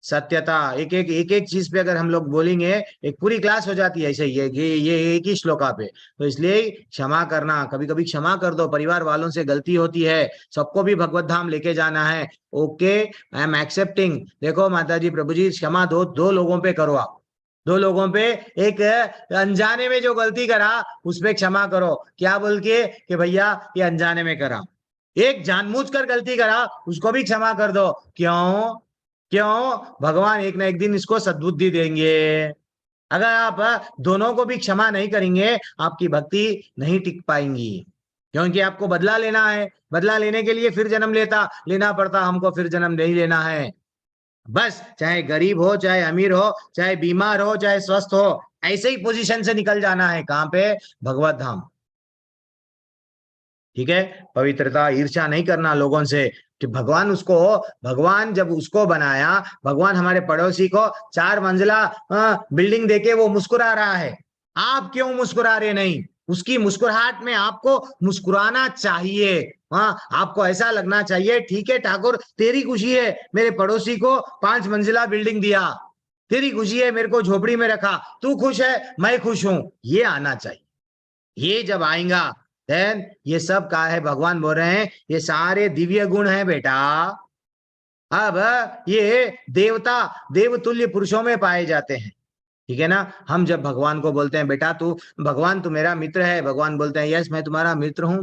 Speaker 2: सत्यता, एक एक चीज पे अगर हम लोग बोलेंगे, एक पूरी क्लास हो जाती है ऐसे ही, ये एक ही श्लोका पे। तो इसलिए क्षमा करना, कभी कभी क्षमा कर दो, परिवार वालों से गलती होती है, सबको भी भगवत धाम लेके जाना है। Okay, I am accepting. देखो माता जी प्रभु जी, क्षमा दो लोगों पे करो आप, दो लोगों पे, एक अनजाने में जो गलती करा उस पे क्षमा करो, क्या बोल के कि भैया ये अनजाने में करा, एक जानबूझकर गलती करा उसको भी क्षमा कर दो। क्यों? क्यों? भगवान एक ना एक दिन इसको सद्बुद्धि देंगे। अगर आप दोनों को भी क्षमा नहीं करेंगे, आपकी भक्ति नहीं टिक पाएंगी, क्योंकि आपको बदला लेना है। बदला लेने के लिए फिर जन्म लेना पड़ता, हमको फिर जन्म नहीं लेना है। बस चाहे गरीब हो, चाहे अमीर हो, चाहे बीमार हो, चाहे स्वस्थ हो, ऐसे ही पोजीशन से निकल जाना है। कहां पे? भगवत धाम। ठीक है? पवित्रता, ईर्ष्या नहीं करना लोगों से कि भगवान जब उसको बनाया, भगवान हमारे पड़ोसी को 4 मंजिला बिल्डिंग देके वो मुस्कुरा रहा है। आप क्यों मुस्कुरा रहे नहीं? उसकी मुस्कुराहट में आपको मुस्कुराना चाहिए। हाँ, आपको ऐसा लगना चाहिए, ठीक है ठाकुर, तेरी खुशी है मेरे पड़ोसी को 5 मंजिला बिल्डिंग दिया, तेरी खुशी है मेरे को झोपड़ी में रखा, तू खुश है मैं खुश हूं, ये आना चाहिए। ये जब आएगा देन ये सब का है, भगवान बोल रहे हैं ये सारे दिव्य गुण है बेटा। अब ये देवतुल्य पुरुषों में पाए जाते हैं। ठीक है ना? हम जब भगवान को बोलते हैं बेटा भगवान तू मेरा मित्र है, भगवान बोलते हैं यस मैं तुम्हारा मित्र हूं।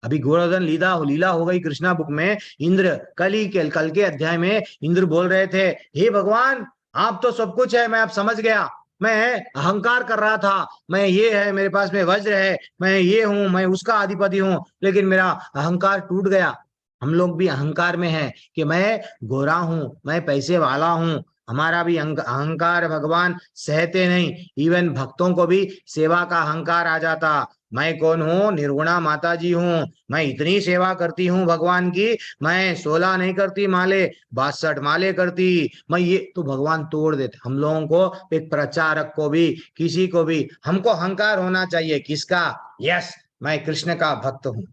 Speaker 2: अभी गोवर्धन लीला हो गई कृष्णा बुक में। इंद्र कल के अध्याय में इंद्र बोल रहे थे, हे भगवान आप तो सब कुछ है, मैं अब समझ गया, मैं अहंकार कर रहा था, मैं ये है मेरे पास में वज्र है, मैं ये हूं, मैं उसका अधिपति हूं, लेकिन मेरा अहंकार टूट गया। हम लोग भी अहंकार में हैं कि मैं गोरा हूं, मैं पैसे वाला हूं, हमारा भी अहंकार भगवान सहते नहीं। इवन भक्तों को भी सेवा का अहंकार आ जाता। मैं कौन हूँ? निर्गुणा माता जी हूँ, मैं इतनी सेवा करती हूँ भगवान की, मैं 16 नहीं करती माले, 62 माले करती मैं। ये तो भगवान तोड़ देते हम लोगों को। एक प्रचारक को भी, किसी को भी, हमको अहंकार होना चाहिए। किसका? यस मैं कृष्ण का भक्त हूँ।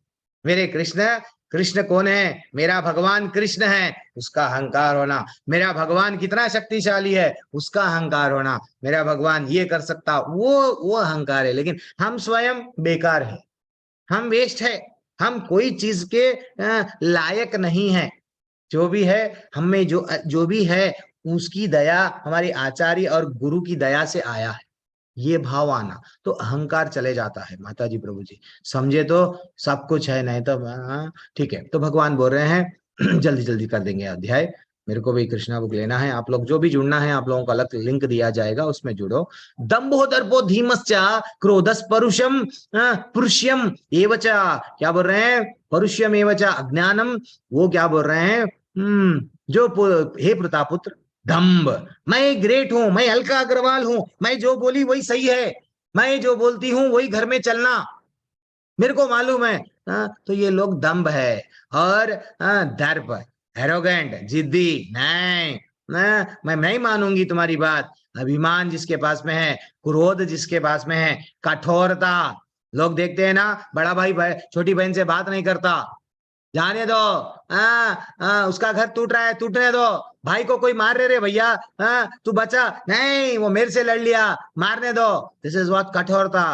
Speaker 2: मेरे कृष्ण, कृष्ण कौन है? मेरा भगवान कृष्ण है, उसका अहंकार होना। मेरा भगवान कितना शक्तिशाली है, उसका अहंकार होना। मेरा भगवान ये कर सकता, वो अहंकार है। लेकिन हम स्वयं बेकार है, हम वेस्ट है, हम कोई चीज के लायक नहीं है। जो भी है हम में, जो भी है उसकी दया, हमारी आचार्य और गुरु की दया से आया है। ये भाव आना तो अहंकार चले जाता है। माता जी प्रभु जी समझे तो सब कुछ है, नहीं तो ठीक है। तो भगवान बोल रहे हैं जल्दी जल्दी कर देंगे अध्याय, मेरे को भी कृष्णा बुक लेना है। आप लोग जो भी जुड़ना है, आप लोगों को अलग लिंक दिया जाएगा, उसमें जुड़ो। दंभो दर्पो धीमश्चा क्रोधस परुषम पुरुषयम एवच। क्या बोल रहे हैं? परुषयम एवच अज्ञानम। वो क्या बोल रहे हैं? जो हे प्रतापुत्र, दम्भ, मैं ग्रेट हूं, मैं अलका अग्रवाल हूं, मैं जो बोली वही सही है, मैं जो बोलती हूँ वही घर में चलना, मेरे को मालूम है। तो ये लोग दम्भ है और दर्प, एरोगेंट, जिद्दी। नहीं, मैं नहीं मानूंगी तुम्हारी बात। अभिमान जिसके पास में है, क्रोध जिसके पास में है, कठोरता। लोग देखते हैं ना, बड़ा भाई छोटी बहन से बात नहीं करता, जाने दो, उसका घर टूट रहा है, टूटने दो, भाई को कोई मार रहे रे भैया, तू बचा नहीं, वो मेरे से लड़ लिया, मारने दो। दिस इज व्हाट कठोरता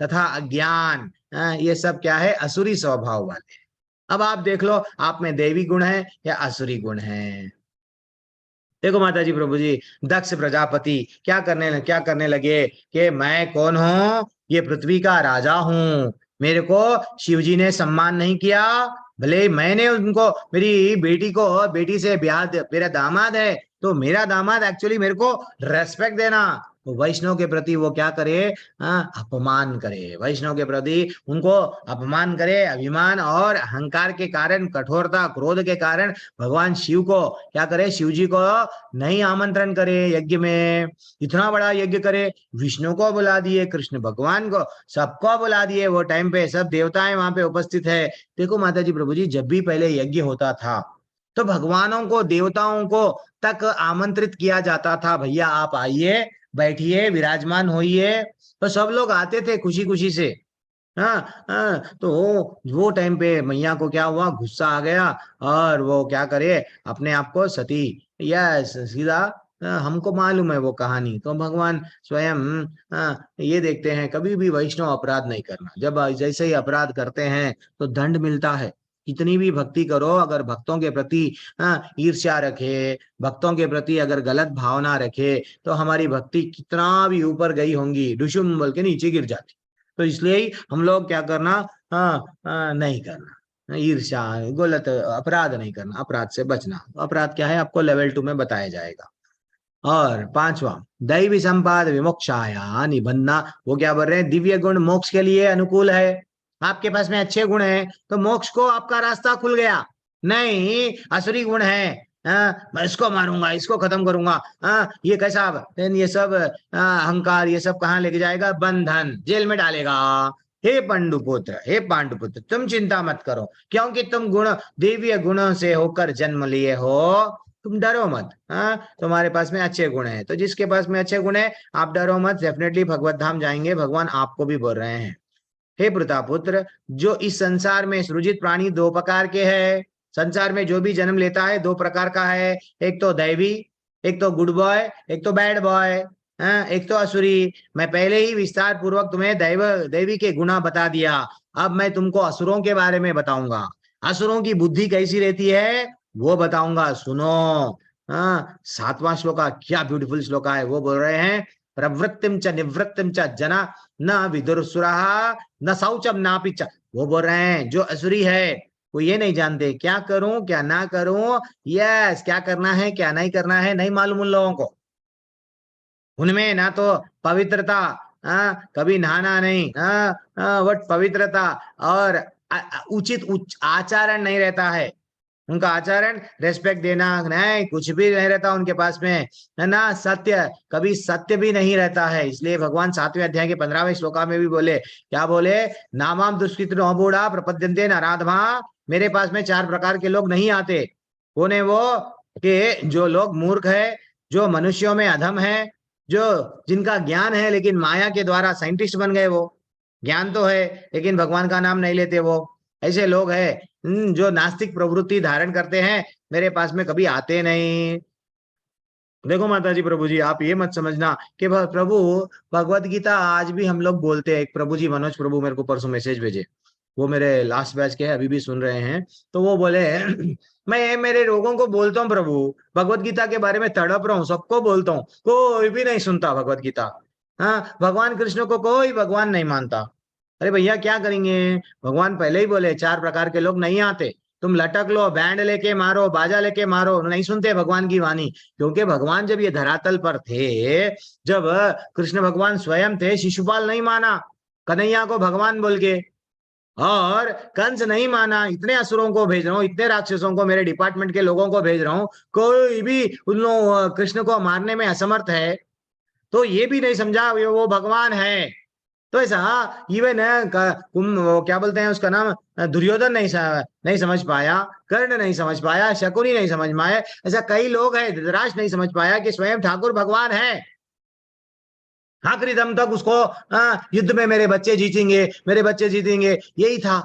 Speaker 2: तथा अज्ञान। ये सब क्या है? असुरी स्वभाव वाले। अब आप देख लो, आप में देवी गुण है या असुरी गुण है। देखो माता जी प्रभु जी, दक्ष प्रजापति क्या करने लगे कि मैं कौन हूं? ये पृथ्वी का राजा हूं, मेरे को शिव जी ने सम्मान नहीं किया, भले मैंने उनको, मेरी बेटी से ब्याह, मेरा दामाद है तो मेरा दामाद एक्चुअली मेरे को रेस्पेक्ट देना। तो वैष्णव के प्रति वो क्या करे? अपमान करे, वैष्णव के प्रति उनको अपमान करे। अभिमान और अहंकार के कारण, कठोरता क्रोध के कारण भगवान शिव को क्या करे? शिव जी को नहीं आमंत्रण करे यज्ञ में। इतना बड़ा यज्ञ करे, विष्णु को बुला दिए, कृष्ण भगवान को, सबको बुला दिए। वो टाइम पे सब देवताएं वहां पे उपस्थित है। देखो माता जी प्रभु जी, जब भी पहले यज्ञ होता था तो भगवानों को, देवताओं को तक आमंत्रित किया जाता था, भैया आप आइए, बैठिए, विराजमान होइए। तो सब लोग आते थे खुशी खुशी से। तो वो टाइम पे मैया को क्या हुआ? गुस्सा आ गया और वो क्या करे? अपने आप को सती, या सीधा हमको मालूम है वो कहानी। तो भगवान स्वयं ये देखते हैं, कभी भी वैष्णव अपराध नहीं करना। जब जैसे ही अपराध करते हैं तो दंड मिलता है। कितनी भी भक्ति करो, अगर भक्तों के प्रति ईर्ष्या रखे, भक्तों के प्रति अगर गलत भावना रखे, तो हमारी भक्ति कितना भी ऊपर गई होंगी, डुशुम बोल के नीचे गिर जाती। तो इसलिए ही हम लोग क्या करना? नहीं करना। ईर्ष्या, गलत अपराध नहीं करना, अपराध से बचना। अपराध क्या है आपको लेवल 2 में बताया जाएगा। और पांचवा, दैवी संपाद विमोक्षाया निबंधना, वो क्या बोल रहे हैं, दिव्य गुण मोक्ष के लिए अनुकूल है। आपके पास में अच्छे गुण है तो मोक्ष को आपका रास्ता खुल गया। नहीं असुरी गुण है, मैं इसको मारूंगा, इसको खत्म करूंगा, ये कैसा, ये सब अहंकार, ये सब कहाँ लेके जाएगा, बंधन, जेल में डालेगा। हे पांडुपुत्र, हे पांडुपुत्र, तुम चिंता मत करो, क्योंकि तुम गुण, दिव्य गुणों से होकर जन्म लिए हो, तुम डरो मत। तुम्हारे पास में अच्छे गुण हैं, तो जिसके पास में अच्छे गुण है आप डरो मत, डेफिनेटली भगवत धाम जाएंगे। भगवान आपको भी बोल रहे हैं, हे प्रतापुत्र, जो इस संसार में सृजित प्राणी दो प्रकार के हैं। संसार में जो भी जन्म लेता है दो प्रकार का है, एक तो दैवी, एक तो गुड बॉय, एक तो बैड बॉय, एक तो असुरी। मैं पहले ही विस्तार पूर्वक तुम्हें दैवी के गुणा बता दिया, अब मैं तुमको असुरों के बारे में बताऊंगा। असुरों की बुद्धि कैसी रहती है वो बताऊंगा, सुनो। 7वां श्लोका, क्या ब्यूटीफुल श्लोका है। वो बोल रहे हैं, प्रवृत्तिम च निवृत्तिम च जना न विदुरसुरा न शौचम नापि च। वो बोल रहे हैं जो असुरी है वो ये नहीं जानते क्या करूं क्या ना करूं, यस, क्या करना है क्या नहीं करना है नहीं मालूम उन लोगों को। उनमें ना तो पवित्रता, कभी नहाना नहीं, वट पवित्रता और उचित आचरण नहीं रहता है। उनका आचरण, रेस्पेक्ट देना नहीं, कुछ भी नहीं रहता उनके पास में, है ना। सत्य, कभी सत्य भी नहीं रहता है। इसलिए भगवान 7वें अध्याय के 15वें श्लोका में भी बोले, क्या बोले, नामाम दुष्कृतिनो बूढ़ा प्रपद्यन्ते नराधमा। मेरे पास में 4 प्रकार के लोग नहीं आते। कौन है वो, कि जो लोग मूर्ख है, जो मनुष्यों में अधम है, जो जिनका ज्ञान है लेकिन माया के द्वारा साइंटिस्ट बन गए। वो ज्ञान तो है लेकिन भगवान का नाम नहीं लेते, वो ऐसे लोग हैं जो नास्तिक प्रवृत्ति धारण करते हैं, मेरे पास में कभी आते नहीं। देखो माता जी, प्रभु जी, आप ये मत समझना कि प्रभु भगवत गीता आज भी हम लोग बोलते हैं। एक प्रभु जी, मनोज प्रभु, मेरे को परसों मैसेज भेजे, वो मेरे लास्ट बैच के हैं, अभी भी सुन रहे हैं। तो वो बोले मैं मेरे लोगों को बोलता हूँ प्रभु, भगवत गीता के बारे में तड़प रहा हूँ, सबको बोलता हूँ, कोई भी नहीं सुनता भगवत गीता। भगवान कृष्ण को कोई भगवान नहीं मानता। अरे भैया क्या करेंगे, भगवान पहले ही बोले 4 प्रकार के लोग नहीं आते। तुम लटक लो, बैंड लेके मारो, बाजा लेके मारो, नहीं सुनते भगवान की वाणी। क्योंकि भगवान जब ये धरातल पर थे, जब कृष्ण भगवान स्वयं थे, शिशुपाल नहीं माना कन्हैया को भगवान बोल के, और कंस नहीं माना। इतने असुरों को भेज रहा हूँ, इतने राक्षसों को, मेरे डिपार्टमेंट के लोगों को भेज रहा हूँ, कोई भी उन लोग कृष्ण को मारने में असमर्थ है। तो ये भी नहीं समझा वो भगवान है। तो ऐसा इवन वो क्या बोलते हैं उसका नाम, दुर्योधन नहीं समझ पाया, कर्ण नहीं समझ पाया, शकुनी नहीं समझ पाया, ऐसा कई लोग हैं, धृतराष्ट्र नहीं समझ पाया कि स्वयं ठाकुर भगवान है। आखिरी दम तक उसको युद्ध में मेरे बच्चे जीतेंगे, मेरे बच्चे जीतेंगे, यही था।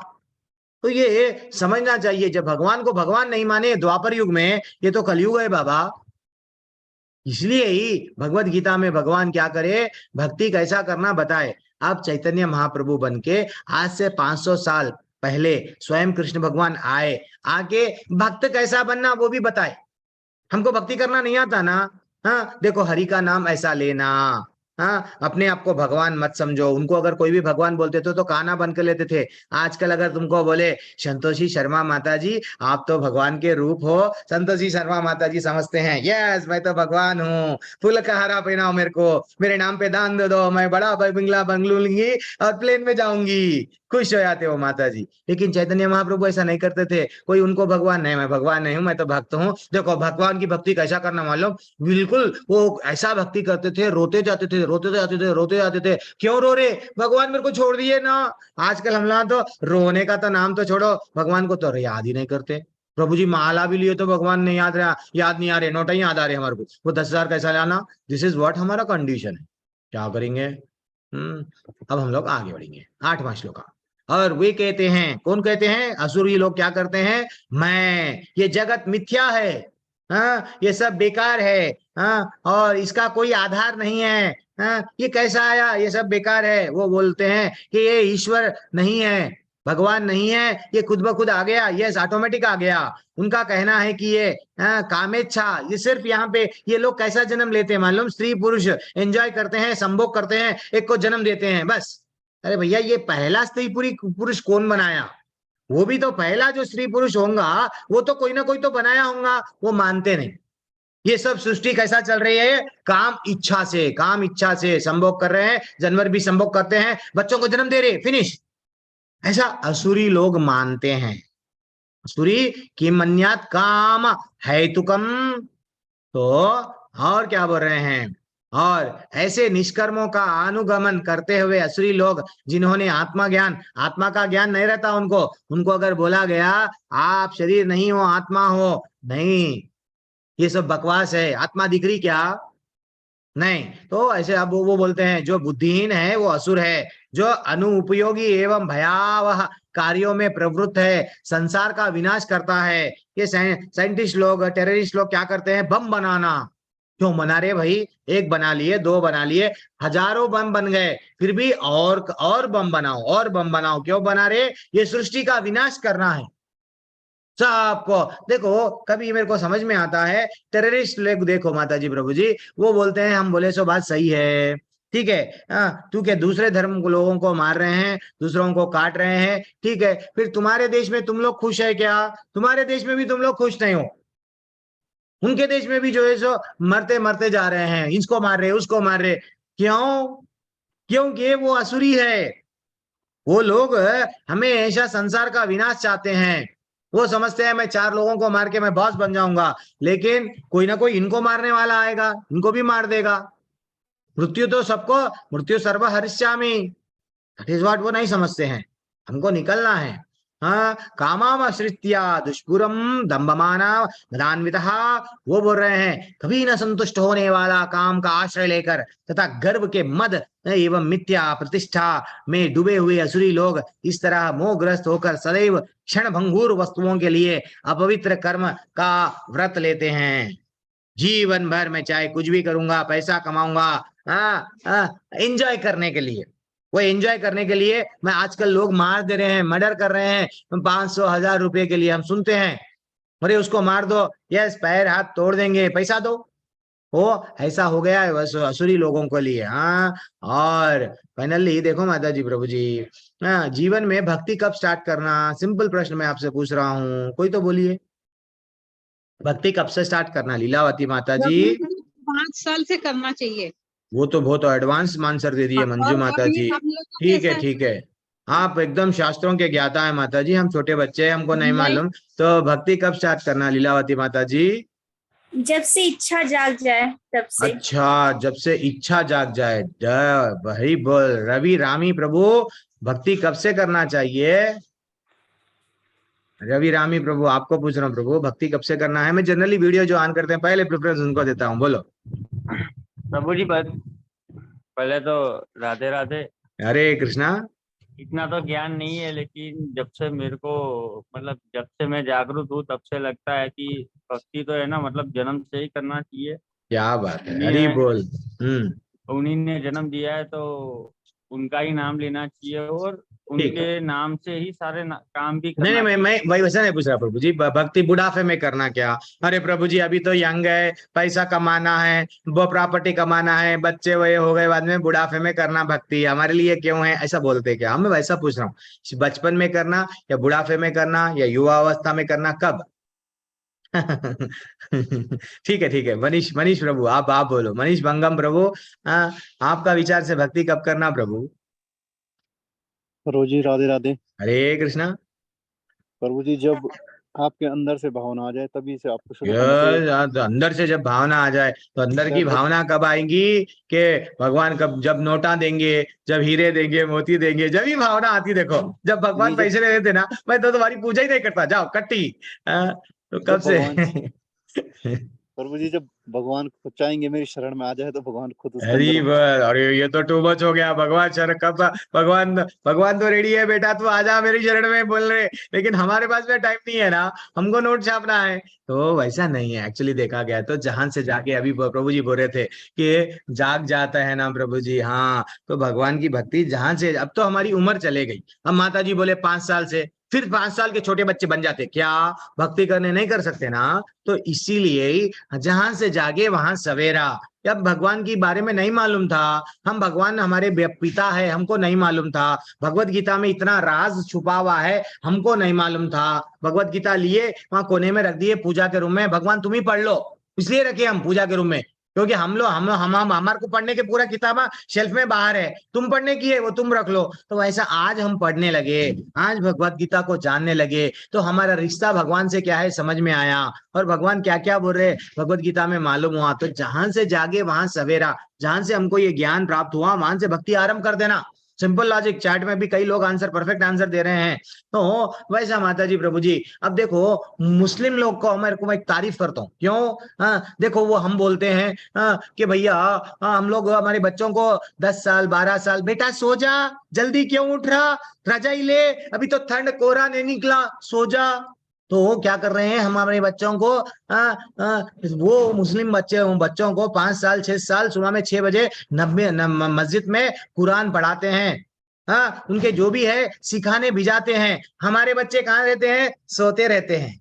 Speaker 2: तो ये समझना चाहिए, जब भगवान को भगवान नहीं माने द्वापर युग में, ये तो कलयुग है बाबा। इसलिए ही भगवत गीता में भगवान क्या करे, भक्ति कैसा करना बताए। आप चैतन्य महाप्रभु बन के आज से 500 साल पहले स्वयं कृष्ण भगवान आए, आके भक्त कैसा बनना वो भी बताए। हमको भक्ति करना नहीं आता ना, देखो हरि का नाम ऐसा लेना, अपने आप को भगवान मत समझो। उनको अगर कोई भी भगवान बोलते थे तो काना बन कर लेते थे। आजकल अगर तुमको बोले संतोषी शर्मा माता जी आप तो भगवान के रूप हो, संतोषी शर्मा माता जी समझते हैं, यस मैं तो भगवान हूँ, फूल का हारा पहनाओ मेरे को, मेरे नाम पे दान दे दो, मैं बड़ा बंगला बंगलू लूंगी और प्लेन में जाऊंगी, खुश हो जाते हो माता जी। लेकिन चैतन्य महाप्रभु ऐसा नहीं करते थे। कोई उनको भगवान नहीं, मैं भगवान नहीं हूँ, मैं तो भक्त हूँ। देखो भगवान की भक्ति कैसा करना मालूम, बिल्कुल वो ऐसा भक्ति करते थे, रोते जाते थे, रोते जाते थे, रोते जाते थे। क्यों रो रहे, भगवान मेरे को छोड़ दिए ना। आजकल हम लोग तो रोने का तो नाम तो छोड़ो, भगवान को तो याद ही नहीं करते। प्रभु जी माला भी लिए तो भगवान नहीं याद रहा, याद नहीं आ रहे, नोट ही याद आ रहे हमारे को, वो 10,000 कैसा लाना। दिस इज व्हाट हमारा कंडीशन है, क्या करेंगे। अब हम लोग आगे बढ़ेंगे 8वां श्लोक। और वे कहते हैं, कौन कहते हैं, असुरी लोग क्या करते हैं, मैं ये जगत मिथ्या है, ये सब बेकार है, और इसका कोई आधार नहीं है, ये कैसा आया, ये सब बेकार है। वो बोलते हैं कि ये ईश्वर नहीं है, भगवान नहीं है, ये खुद ब खुद आ गया, ये ऑटोमेटिक आ गया। उनका कहना है कि ये कामेच्छा, ये सिर्फ यहाँ पे ये लोग कैसा जन्म लेते हैं मालूम, स्त्री पुरुष एंजॉय करते हैं, संभोग करते हैं, एक को जन्म देते हैं बस। अरे भैया ये पहला स्त्री पुरुष कौन बनाया, वो भी तो पहला जो स्त्री पुरुष होगा वो तो कोई ना कोई तो बनाया होगा, वो मानते नहीं। ये सब सृष्टि कैसा चल रही है, काम इच्छा से, काम इच्छा से संभोग कर रहे हैं, जानवर भी संभोग करते हैं, बच्चों को जन्म दे रहे, फिनिश। ऐसा असुरी लोग मानते हैं। असुरी की मन्यात काम हेतुकम। तो और क्या बोल रहे हैं, और ऐसे निष्कर्मों का अनुगमन करते हुए असुरी लोग, जिन्होंने आत्मा ज्ञान, आत्मा का ज्ञान नहीं रहता उनको, उनको अगर बोला गया आप शरीर नहीं हो आत्मा हो, नहीं, ये सब बकवास है, आत्मा दिख रही क्या, नहीं। तो ऐसे अब वो बोलते हैं जो बुद्धिहीन है वो असुर है, जो अनुपयोगी एवं भयावह कार्यों में प्रवृत्त है, संसार का विनाश करता है। ये साइंटिस्ट लोग, टेररिस्ट लोग क्या करते हैं, बम बनाना। क्यों बना रहे भाई, एक बना लिए, दो बना लिए, हजारों बम बन गए, फिर भी और बम बनाओ, और बम बनाओ, क्यों बना रहे, ये सृष्टि का विनाश करना है सबको। देखो कभी मेरे को समझ में आता है, टेररिस्ट लोग देखो माता जी प्रभु जी, वो बोलते हैं हम बोले सो बात सही है, ठीक है, क्योंकि दूसरे धर्म को लोगों को मार रहे हैं, दूसरों को काट रहे हैं, ठीक है, फिर तुम्हारे देश में तुम लोग खुश है क्या, तुम्हारे देश में भी तुम लोग खुश नहीं हो, उनके देश में भी जो है सो मरते मरते जा रहे हैं, इसको मार रहे उसको मार रहे, क्यों, क्योंकि वो असुरी है। वो लोग हमेशा संसार का विनाश चाहते हैं। वो समझते हैं मैं चार लोगों को मार के मैं बॉस बन जाऊंगा, लेकिन कोई ना कोई इनको मारने वाला आएगा, इनको भी मार देगा। मृत्यु तो सबको, मृत्यु सर्व हरिष्यामि, दैट इज व्हाट वो नहीं समझते हैं। हमको निकलना है। हाँ, कामाश्रित्या दुष्पुरम दंभमाना मदान्वितः, वो बोल रहे हैं कभी न संतुष्ट होने वाला, काम का आश्रय लेकर तथा गर्व के मद एवं मिथ्या प्रतिष्ठा में डूबे हुए असुरी लोग इस तरह मोहग्रस्त होकर सदैव क्षण भंगुर वस्तुओं के लिए अपवित्र कर्म का व्रत लेते हैं। जीवन भर मैं चाहे कुछ भी करूंगा, पैसा कमाऊंगा, एंजॉय करने के लिए, वो एंजॉय करने के लिए मैं, आजकल लोग मार दे रहे हैं, मर्डर कर रहे हैं 500 1000 रुपए के लिए, हम सुनते हैं, अरे उसको मार दो, यस, पैर हाथ तोड़ देंगे, पैसा दो। वो ऐसा हो गया है बस असुरी लोगों के लिए। हाँ, और फाइनली देखो माता जी प्रभु जी, हाँ, जीवन में भक्ति कब स्टार्ट करना, सिंपल प्रश्न मैं आपसे पूछ रहा हूँ, कोई तो बोलिए, भक्ति कब से स्टार्ट करना लीलावती माता जी।
Speaker 4: 5 साल से करना चाहिए।
Speaker 2: वो तो बहुत एडवांस आंसर दे दिए मंजू
Speaker 4: और
Speaker 2: माता
Speaker 4: अभी
Speaker 2: जी।
Speaker 4: हम लोग को
Speaker 2: ठीक है
Speaker 4: कैसा
Speaker 2: ठीक है, आप एकदम शास्त्रों के ज्ञाता है माता जी, हम छोटे बच्चे हैं, हमको नहीं
Speaker 4: नहीं,
Speaker 2: मालूम। तो भक्ति कब स्टार्ट करना लीलावती माता जी,
Speaker 1: जब से इच्छा जाग जाए तब से।
Speaker 2: अच्छा, जब से इच्छा जाग जाए, वही बोल रवि रामी प्रभु, भक्ति कब से करना चाहिए, रवि रामी प्रभु आपको पूछ रहा हूँ प्रभु, भक्ति कब से करना है। मैं जनरली वीडियो जो ऑन करते हैं पहले प्रेफरेंस उनको देता हूँ, बोलो।
Speaker 5: प्रभु जी पहले तो राधे राधे।
Speaker 2: हरे कृष्णा।
Speaker 5: इतना तो ज्ञान नहीं है, लेकिन जब से मेरे को मतलब जब से मैं जागरूक हूँ तब से लगता है कि भक्ति तो है ना, मतलब जन्म से ही करना चाहिए।
Speaker 2: क्या बात है, हरी
Speaker 5: उन्हीं
Speaker 2: बोल।
Speaker 5: उन्हीं ने जन्म दिया है, तो उनका ही नाम लेना चाहिए, और
Speaker 2: ठीक है,
Speaker 5: उनके नाम से ही सारे काम भी
Speaker 2: नहीं नहीं,
Speaker 5: करना
Speaker 2: मैं
Speaker 5: चाहिए।
Speaker 2: वही वैसा नहीं पूछ रहा प्रभु जी, भक्ति बुढ़ापे में करना क्या, अरे प्रभु जी अभी तो यंग है, पैसा कमाना है, वो प्रॉपर्टी कमाना है, बच्चे वही हो गए, बाद में बुढ़ापे में करना भक्ति हमारे लिए क्यों है, ऐसा बोलते क्या, मैं वैसा पूछ रहा हूँ, बचपन में करना या बुढ़ापे में करना या युवा अवस्था में करना, कब। ठीक है, मनीष मनीष प्रभु, आप बोलो, मनीष भंगम प्रभु, आपका विचार से भक्ति कब करना प्रभु।
Speaker 6: प्रभु जी राधे राधे।
Speaker 2: हरे कृष्णा।
Speaker 6: प्रभु जी जब आपके अंदर से भावना आ जाए तभी से आपको शुरू करना चाहिए।
Speaker 2: तो अंदर से जब भावना आ जाए, तो अंदर की
Speaker 6: जब
Speaker 2: भावना कब आएगी कि भगवान कब, जब नोटा देंगे, जब हीरे देंगे, मोती देंगे, जब ही भावना आती, देखो जब भगवान
Speaker 6: नहीं,
Speaker 2: पैसे दे देते ना, मैं तो तुम्हारी पूजा ही नहीं करता, जाओ कट्टी। तो कब
Speaker 6: जब
Speaker 2: से।
Speaker 6: भगवान प्रभु जी जब भगवान खुद चाहेंगे मेरी शरण में आ जाए तो भगवान खुद उसके
Speaker 2: हरी
Speaker 6: अंदर।
Speaker 2: बोल, अरे ये तो टू मच हो गया, भगवान शरण कब, भगवान भगवान तो रेडी है बेटा, तू आजा मेरी शरण में बोल रहे, लेकिन हमारे पास में टाइम नहीं है ना, हमको नोट छापना है। तो वैसा नहीं है एक्चुअली, देखा गया तो जहां से जाके, अभी प्रभु जी बोल रहे थे कि जाग जाता है ना प्रभु जी, हाँ, तो भगवान की भक्ति जहां से, अब तो हमारी उम्र चले गई, अब माता जी बोले 5 साल से, फिर 5 साल के छोटे बच्चे बन जाते, क्या भक्ति करने नहीं कर सकते ना? तो इसीलिए जहां से जागे वहां सवेरा। जब भगवान की बारे में नहीं मालूम था, हम भगवान हमारे पिता है हमको नहीं मालूम था, भगवत गीता में इतना राज छुपा हुआ है हमको नहीं मालूम था, भगवत गीता लिए वहां कोने में रख दिए पूजा के रूम में, भगवान तुम ही पढ़ लो, इसलिए रखे हम पूजा के रूम में, क्योंकि हम लोग हम हमारे को पढ़ने के पूरा किताबा शेल्फ में बाहर है, तुम पढ़ने की है वो तुम रख लो। तो वैसा आज हम पढ़ने लगे, आज भगवत गीता को जानने लगे, तो हमारा रिश्ता भगवान से क्या है समझ में आया, और भगवान क्या क्या बोल रहे भगवत गीता में मालूम हुआ। तो जहां से जागे वहां सवेरा, जहां से हमको ये ज्ञान प्राप्त हुआ वहां से भक्ति आरंभ कर देना। सिंपल लॉजिक, चैट में भी कई लोग आंसर परफेक्ट आंसर दे रहे हैं। तो वैसा माता जी प्रभु जी, अब देखो मुस्लिम लोग को हमारे को मैं तारीफ करता हूँ, क्यों? देखो वो हम बोलते हैं कि भैया हम लोग हमारे बच्चों को 10 साल 12 साल, बेटा सो जा, जल्दी क्यों उठ रहा, रजाई ले, अभी तो ठंड कोहरा नहीं निकला, सो जा। तो क्या कर रहे हैं हम हमारे बच्चों को, वो मुस्लिम बच्चों को 5 साल 6 साल सुबह में 6 बजे मस्जिद में कुरान पढ़ाते हैं, उनके जो भी है सिखाने भिजाते हैं। हमारे बच्चे कहाँ रहते हैं? सोते रहते हैं।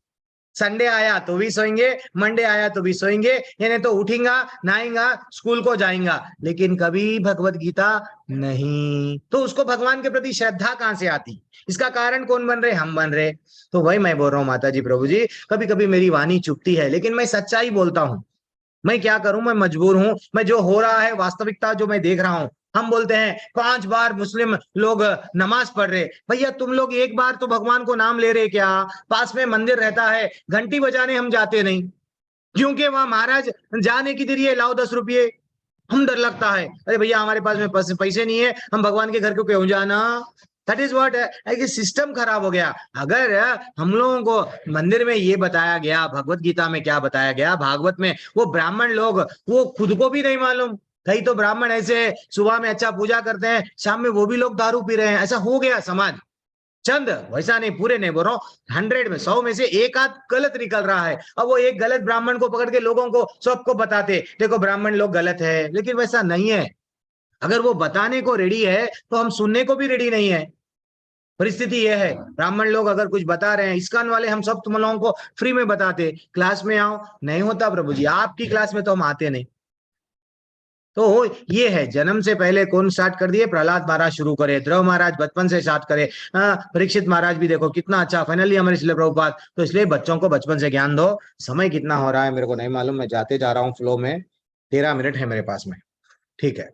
Speaker 2: संडे आया तो भी सोएंगे, मंडे आया तो भी सोएंगे, यानी तो उठेगा नहाएगा स्कूल को जाएगा, लेकिन कभी भगवत गीता नहीं। तो उसको भगवान के प्रति श्रद्धा कहां से आती? इसका कारण कौन बन रहे? हम बन रहे। तो वही मैं बोल रहा हूँ माता जी प्रभु जी, कभी कभी मेरी वाणी चुपती है, लेकिन मैं सच्चाई बोलता हूँ। मैं क्या करूं, मैं मजबूर हूं, मैं जो हो रहा है वास्तविकता जो मैं देख रहा हूं। हम बोलते हैं 5 बार मुस्लिम लोग नमाज पढ़ रहे, भैया तुम लोग एक बार तो भगवान को नाम ले रहे क्या? पास में मंदिर रहता है, घंटी बजाने हम जाते नहीं, क्योंकि वहां महाराज जाने की देरी है, लाओ 10 रुपये। हम डर लगता है, अरे भैया हमारे पास में पैसे नहीं है, हम भगवान के घर को क्यों जाना? दैट इज व्हाट है, सिस्टम खराब हो गया। अगर हम लोगों को मंदिर में ये बताया गया, भगवत गीता में क्या बताया गया, भागवत में, वो ब्राह्मण लोग वो खुद को भी नहीं मालूम, कई तो ब्राह्मण ऐसे सुबह में अच्छा पूजा करते हैं, शाम में वो भी लोग दारू पी रहे हैं, ऐसा हो गया समाज। चंद, वैसा नहीं, पूरे नहीं बोल रहा हूं, 100 में 100 में से एक आध गलत निकल रहा है। अब वो एक गलत ब्राह्मण को पकड़ के लोगों को सबको बताते देखो ब्राह्मण लोग गलत है, लेकिन वैसा नहीं है। अगर वो बताने को रेडी है तो हम सुनने को भी रेडी नहीं है। परिस्थिति यह है, ब्राह्मण लोग अगर कुछ बता रहे हैं, इस्कॉन वाले हम सब तुम लोगों को फ्री में बताते, क्लास में आओ, नहीं होता प्रभु जी, आपकी क्लास में तो हम आते नहीं। तो ये है, जन्म से पहले कौन स्टार्ट कर दिए? प्रहलाद महाराज शुरू करे, ध्रुव महाराज बचपन से स्टार्ट करे, परीक्षित महाराज भी देखो कितना अच्छा, फाइनली हमारे इसलिए प्रभुपाद। तो इसलिए बच्चों को बचपन से ज्ञान दो। समय कितना हो रहा है मेरे को नहीं मालूम, मैं जाते जा रहा हूँ फ्लो में, 13 मिनट है मेरे पास में, ठीक है।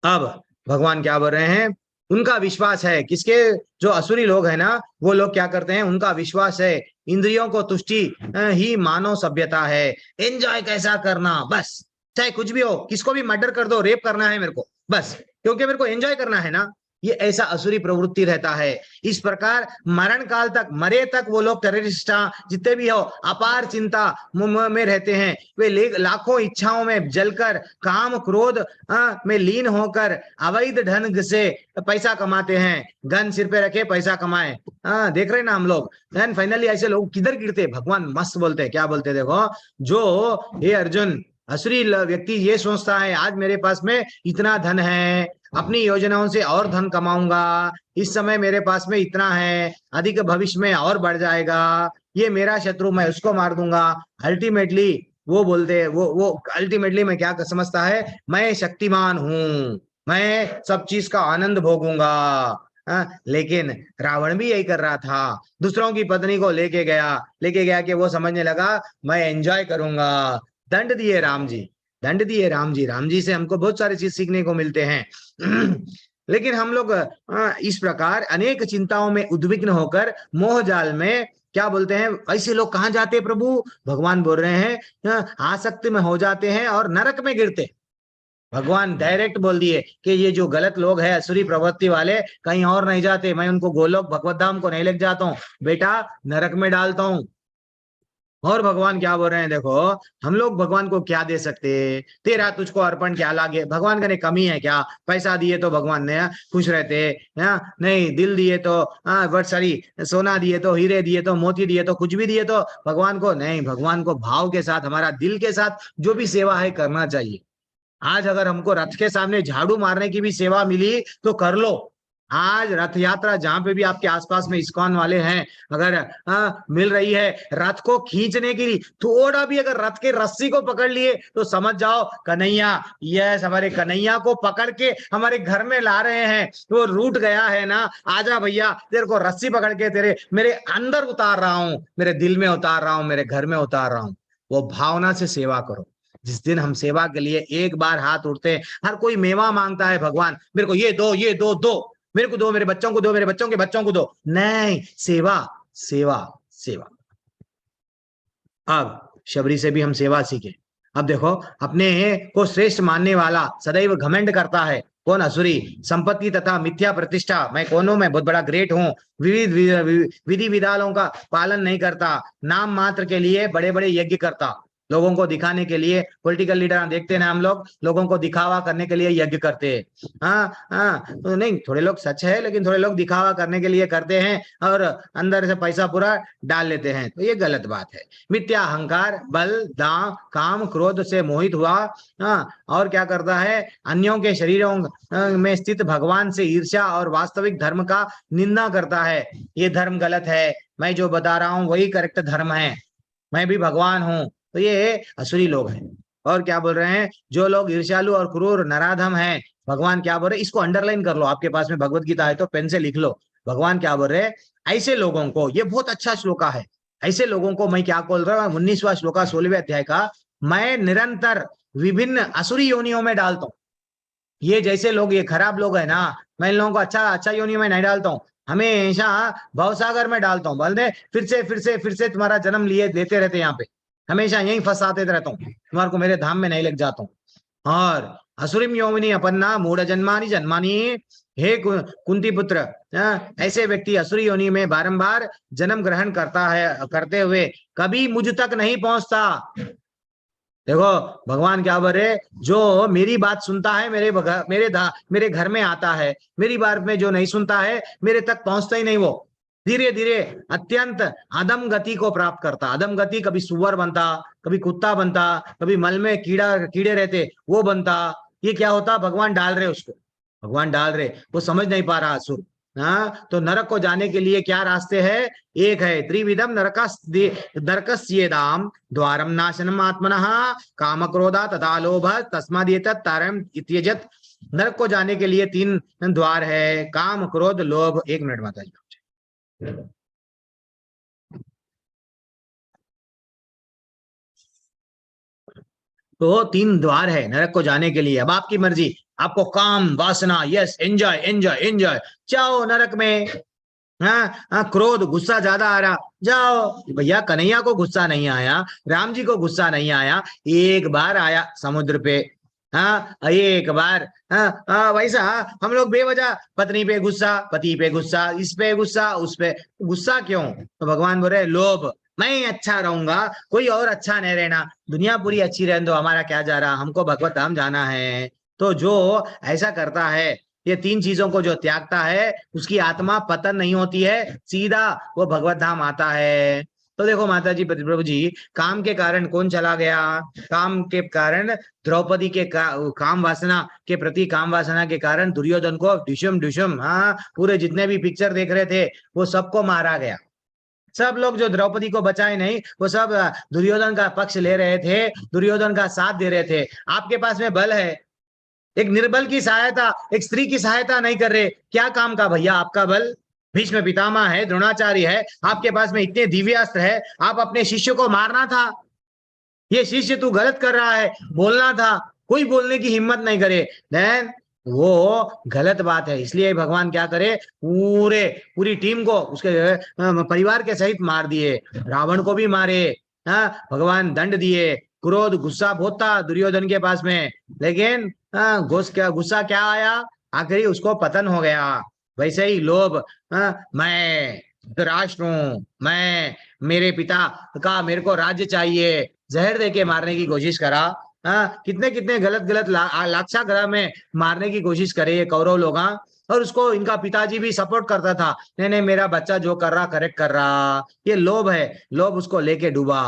Speaker 2: अब भगवान क्या बोल रहे हैं? उनका विश्वास है, किसके? जो असुरी लोग है ना, वो लोग क्या करते हैं, उनका विश्वास है इंद्रियों को तुष्टि ही मानव सभ्यता है। एंजॉय कैसा करना, बस चाहे कुछ भी हो, किसको भी मर्डर कर दो, रेप करना है मेरे को, बस क्योंकि मेरे को एंजॉय करना है ना, ये ऐसा असुरी प्रवृत्ति रहता है। इस प्रकार मरण काल तक, मरे तक वो लोग टेररिस्ट जितने भी हो, अपार चिंता में रहते हैं। वे लाखों इच्छाओं में जलकर, काम क्रोध में लीन होकर अवैध ढंग से पैसा कमाते हैं। गन सिर पे रखे पैसा कमाए, देख रहे ना हम लोग। देन फाइनली ऐसे लोग किधर गिरते? भगवान मस्त बोलते हैं, क्या बोलते हैं देखो, जो हे अर्जुन, असुरी व्यक्ति ये सोचता है आज मेरे पास में इतना धन है, अपनी योजनाओं से और धन कमाऊंगा, इस समय मेरे पास में इतना है, अधिक भविष्य में और बढ़ जाएगा, ये मेरा शत्रु, मैं उसको मार दूंगा। अल्टीमेटली वो बोलते हैं, वो अल्टीमेटली मैं क्या समझता है, मैं शक्तिमान हूं, मैं सब चीज का आनंद भोगूंगा। लेकिन रावण भी यही कर रहा था, दूसरों की पत्नी को लेके गया कि वो समझने लगा मैं एंजॉय करूंगा। दंड दिए राम जी, दंड दिए राम जी। राम जी से हमको बहुत सारी चीज सीखने को मिलते हैं। लेकिन हम लोग इस प्रकार अनेक चिंताओं में उद्विग्न होकर मोह जाल में क्या बोलते हैं, ऐसे लोग कहाँ जाते प्रभु? भगवान बोल रहे हैं आसक्ति में हो जाते हैं और नरक में गिरते। भगवान डायरेक्ट बोल दिए कि ये जो गलत लोग हैं, असुरी प्रवृत्ति वाले, कहीं और नहीं जाते, मैं उनको गोलोक भगवत धाम को नहीं ले जाता हूँ बेटा, नरक में डालता हूँ। और भगवान क्या बोल रहे हैं देखो, हम लोग भगवान को क्या दे सकते? तेरा तुझको अर्पण क्या लागे? भगवान का कमी है क्या? पैसा दिए तो भगवान ने खुश रहते हैं? नहीं, दिल दिए तो बट सॉरी, सोना दिए तो, हीरे दिए तो, मोती दिए तो, कुछ भी दिए तो भगवान को नहीं। भगवान को भाव के साथ, हमारा दिल के साथ जो भी सेवा है करना चाहिए। आज अगर हमको रथ के सामने झाड़ू मारने की भी सेवा मिली तो कर लो, आज रथ यात्रा जहां पे भी आपके आसपास में इस्कॉन वाले हैं, अगर मिल रही है रथ को खींचने के लिए, थोड़ा भी अगर रथ के रस्सी को पकड़ लिए तो समझ जाओ कन्हैया, यस हमारे कन्हैया को पकड़ के हमारे घर में ला रहे हैं। तो वो रूठ गया है ना, आजा भैया तेरे को रस्सी पकड़ के तेरे मेरे अंदर उतार रहा हूं, मेरे दिल में उतार रहा हूं, मेरे घर में उतार रहा हूं। वो भावना से सेवा करो। जिस दिन हम सेवा के लिए एक बार हाथ उठते हैं, हर कोई मेवा मांगता है, भगवान मेरे को ये दो, ये दो, दो मेरे को दो, मेरे बच्चों को दो, मेरे बच्चों के बच्चों को दो, नहीं, सेवा सेवा सेवा। अब शबरी से भी हम सेवा सीखे। अब देखो, अपने को श्रेष्ठ मानने वाला सदैव घमंड करता है, कौन? असुरी। संपत्ति तथा मिथ्या प्रतिष्ठा, मैं कौन हूं? मैं बहुत बड़ा ग्रेट हूं। विविध विधि विधानों का पालन नहीं करता, नाम मात्र के लिए बड़े बड़े यज्ञ करता, लोगों को दिखाने के लिए। पॉलिटिकल लीडर देखते हैं ना हम लोगों को दिखावा करने के लिए यज्ञ करते हैं। हाँ तो नहीं, थोड़े लोग सच है, लेकिन थोड़े लोग दिखावा करने के लिए करते हैं और अंदर से पैसा पूरा डाल लेते हैं, तो ये गलत बात है। मिथ्या अहंकार, बल, दाम, काम, क्रोध से मोहित हुआ, और क्या करता है? अन्यों के शरीरों में स्थित भगवान से ईर्ष्या और वास्तविक धर्म का निंदा करता है। ये धर्म गलत है, मैं जो बता रहा हूं वही करेक्ट धर्म है, मैं भी भगवान हूं। तो ये असुरी लोग हैं। और क्या बोल रहे हैं? जो लोग ईर्ष्यालु और क्रूर नराधम हैं, भगवान क्या बोल रहे हैं? इसको अंडरलाइन कर लो, आपके पास में भगवत गीता है तो पेन से लिख लो। भगवान क्या बोल रहे हैं? ऐसे लोगों को, ये बहुत अच्छा श्लोका है, ऐसे लोगों को मैं क्या बोल रहा हूँ, 19वां श्लोका 16वें अध्याय का, मैं निरंतर विभिन्न असुरी योनियों में डालता हूँ। ये जैसे लोग, ये खराब लोग है ना, मैं इन लोगों को अच्छा योनियों में नहीं डालता हूँ, हमेशा भवसागर में डालता हूँ। बोल दे फिर से तुम्हारा जन्म लिए लेते रहते, यहाँ पे हमेशा यही फंसाते रहता हूँ, तुम्हारे को मेरे धाम में नहीं लग जाता हूँ। और असुरिम योमिनी अपन्ना मूढ़ जन्मानी जन्मानी, हे कुंती पुत्र, ऐसे व्यक्ति असुरी योनि में बारंबार जन्म ग्रहण करता है, करते हुए कभी मुझ तक नहीं पहुंचता। देखो भगवान क्या बोल रहे? जो मेरी बात सुनता है, मेरे घर में आता है, मेरी बात में जो नहीं सुनता है, मेरे तक पहुंचता ही नहीं, वो धीरे धीरे अत्यंत अधम गति को प्राप्त करता। अधम गति, कभी सुअर बनता, कभी कुत्ता बनता, कभी मल में कीड़े रहते वो बनता। ये क्या होता? भगवान डाल रहे उसको, भगवान डाल रहे, वो समझ नहीं पा रहा असुर। तो नरक को जाने के लिए क्या रास्ते हैं? एक है त्रिविधम नरकस्येदाम द्वारम नाशनम आत्मनः काम क्रोधा तथा लोभ तस्मादेतत् तारम इत्यजत। नरक को जाने के लिए 3 द्वार है, काम, क्रोध, लोभ। 1 मिनट माता जी। तो 3 द्वार है नरक को जाने के लिए। अब आपकी मर्जी, आपको काम, वासना, यस, एंजॉय एंजॉय एंजॉय, जाओ नरक में। क्रोध, गुस्सा ज्यादा आ रहा, जाओ भैया। कन्हैया को गुस्सा नहीं आया, राम जी को गुस्सा नहीं आया, एक बार आया समुद्र पे। एक बार। वैसा हम लोग बेवजह पत्नी पे गुस्सा, पति पे गुस्सा, इस पे गुस्सा, उस पे गुस्सा क्यों? तो भगवान बोल रहे लोभ, मैं अच्छा रहूंगा, कोई और अच्छा नहीं रहना, दुनिया पूरी अच्छी रहने दो, हमारा क्या जा रहा, हमको भगवत धाम जाना है। तो जो ऐसा करता है, ये 3 चीजों को जो त्यागता है, उसकी आत्मा पतन नहीं होती है, सीधा वो भगवत धाम आता है। तो देखो माता जी, प्रभु जी, काम के कारण कौन चला गया? काम के कारण द्रौपदी के काम वासना के प्रति, काम वासना के कारण दुर्योधन को डिशम डिशम, पूरे जितने भी पिक्चर देख रहे थे वो सबको मारा गया। सब लोग जो द्रौपदी को बचाए नहीं, वो सब दुर्योधन का पक्ष ले रहे थे, दुर्योधन का साथ दे रहे थे। आपके पास में बल है, एक निर्बल की सहायता, एक स्त्री की सहायता नहीं कर रहे, क्या काम का भैया आपका बल? भीष्म पितामह है, द्रोणाचार्य है, आपके पास में इतने दिव्यास्त्र है, आप अपने शिष्य को मारना था। ये शिष्य तू गलत कर रहा है बोलना था, कोई बोलने की हिम्मत नहीं करे, देन वो गलत बात है। इसलिए भगवान क्या करे, पूरी टीम को उसके परिवार के सहित मार दिए, रावण को भी मारे। भगवान दंड दिए। क्रोध, गुस्सा बहुत था दुर्योधन के पास में, लेकिन गुस्सा क्या आया, आखिरी उसको पतन हो गया। वैसे ही लोभ, मैं राष्ट्र हूं, मैं मेरे पिता का, मेरे को राज्य चाहिए, जहर देके मारने की कोशिश करा। कितने कितने गलत लाक्षागृह में मारने की कोशिश करे ये कौरव लोग। और उसको इनका पिताजी भी सपोर्ट करता था, नहीं नहीं मेरा बच्चा जो कर रहा करेक्ट कर रहा। ये लोभ है, लोभ उसको लेके डूबा।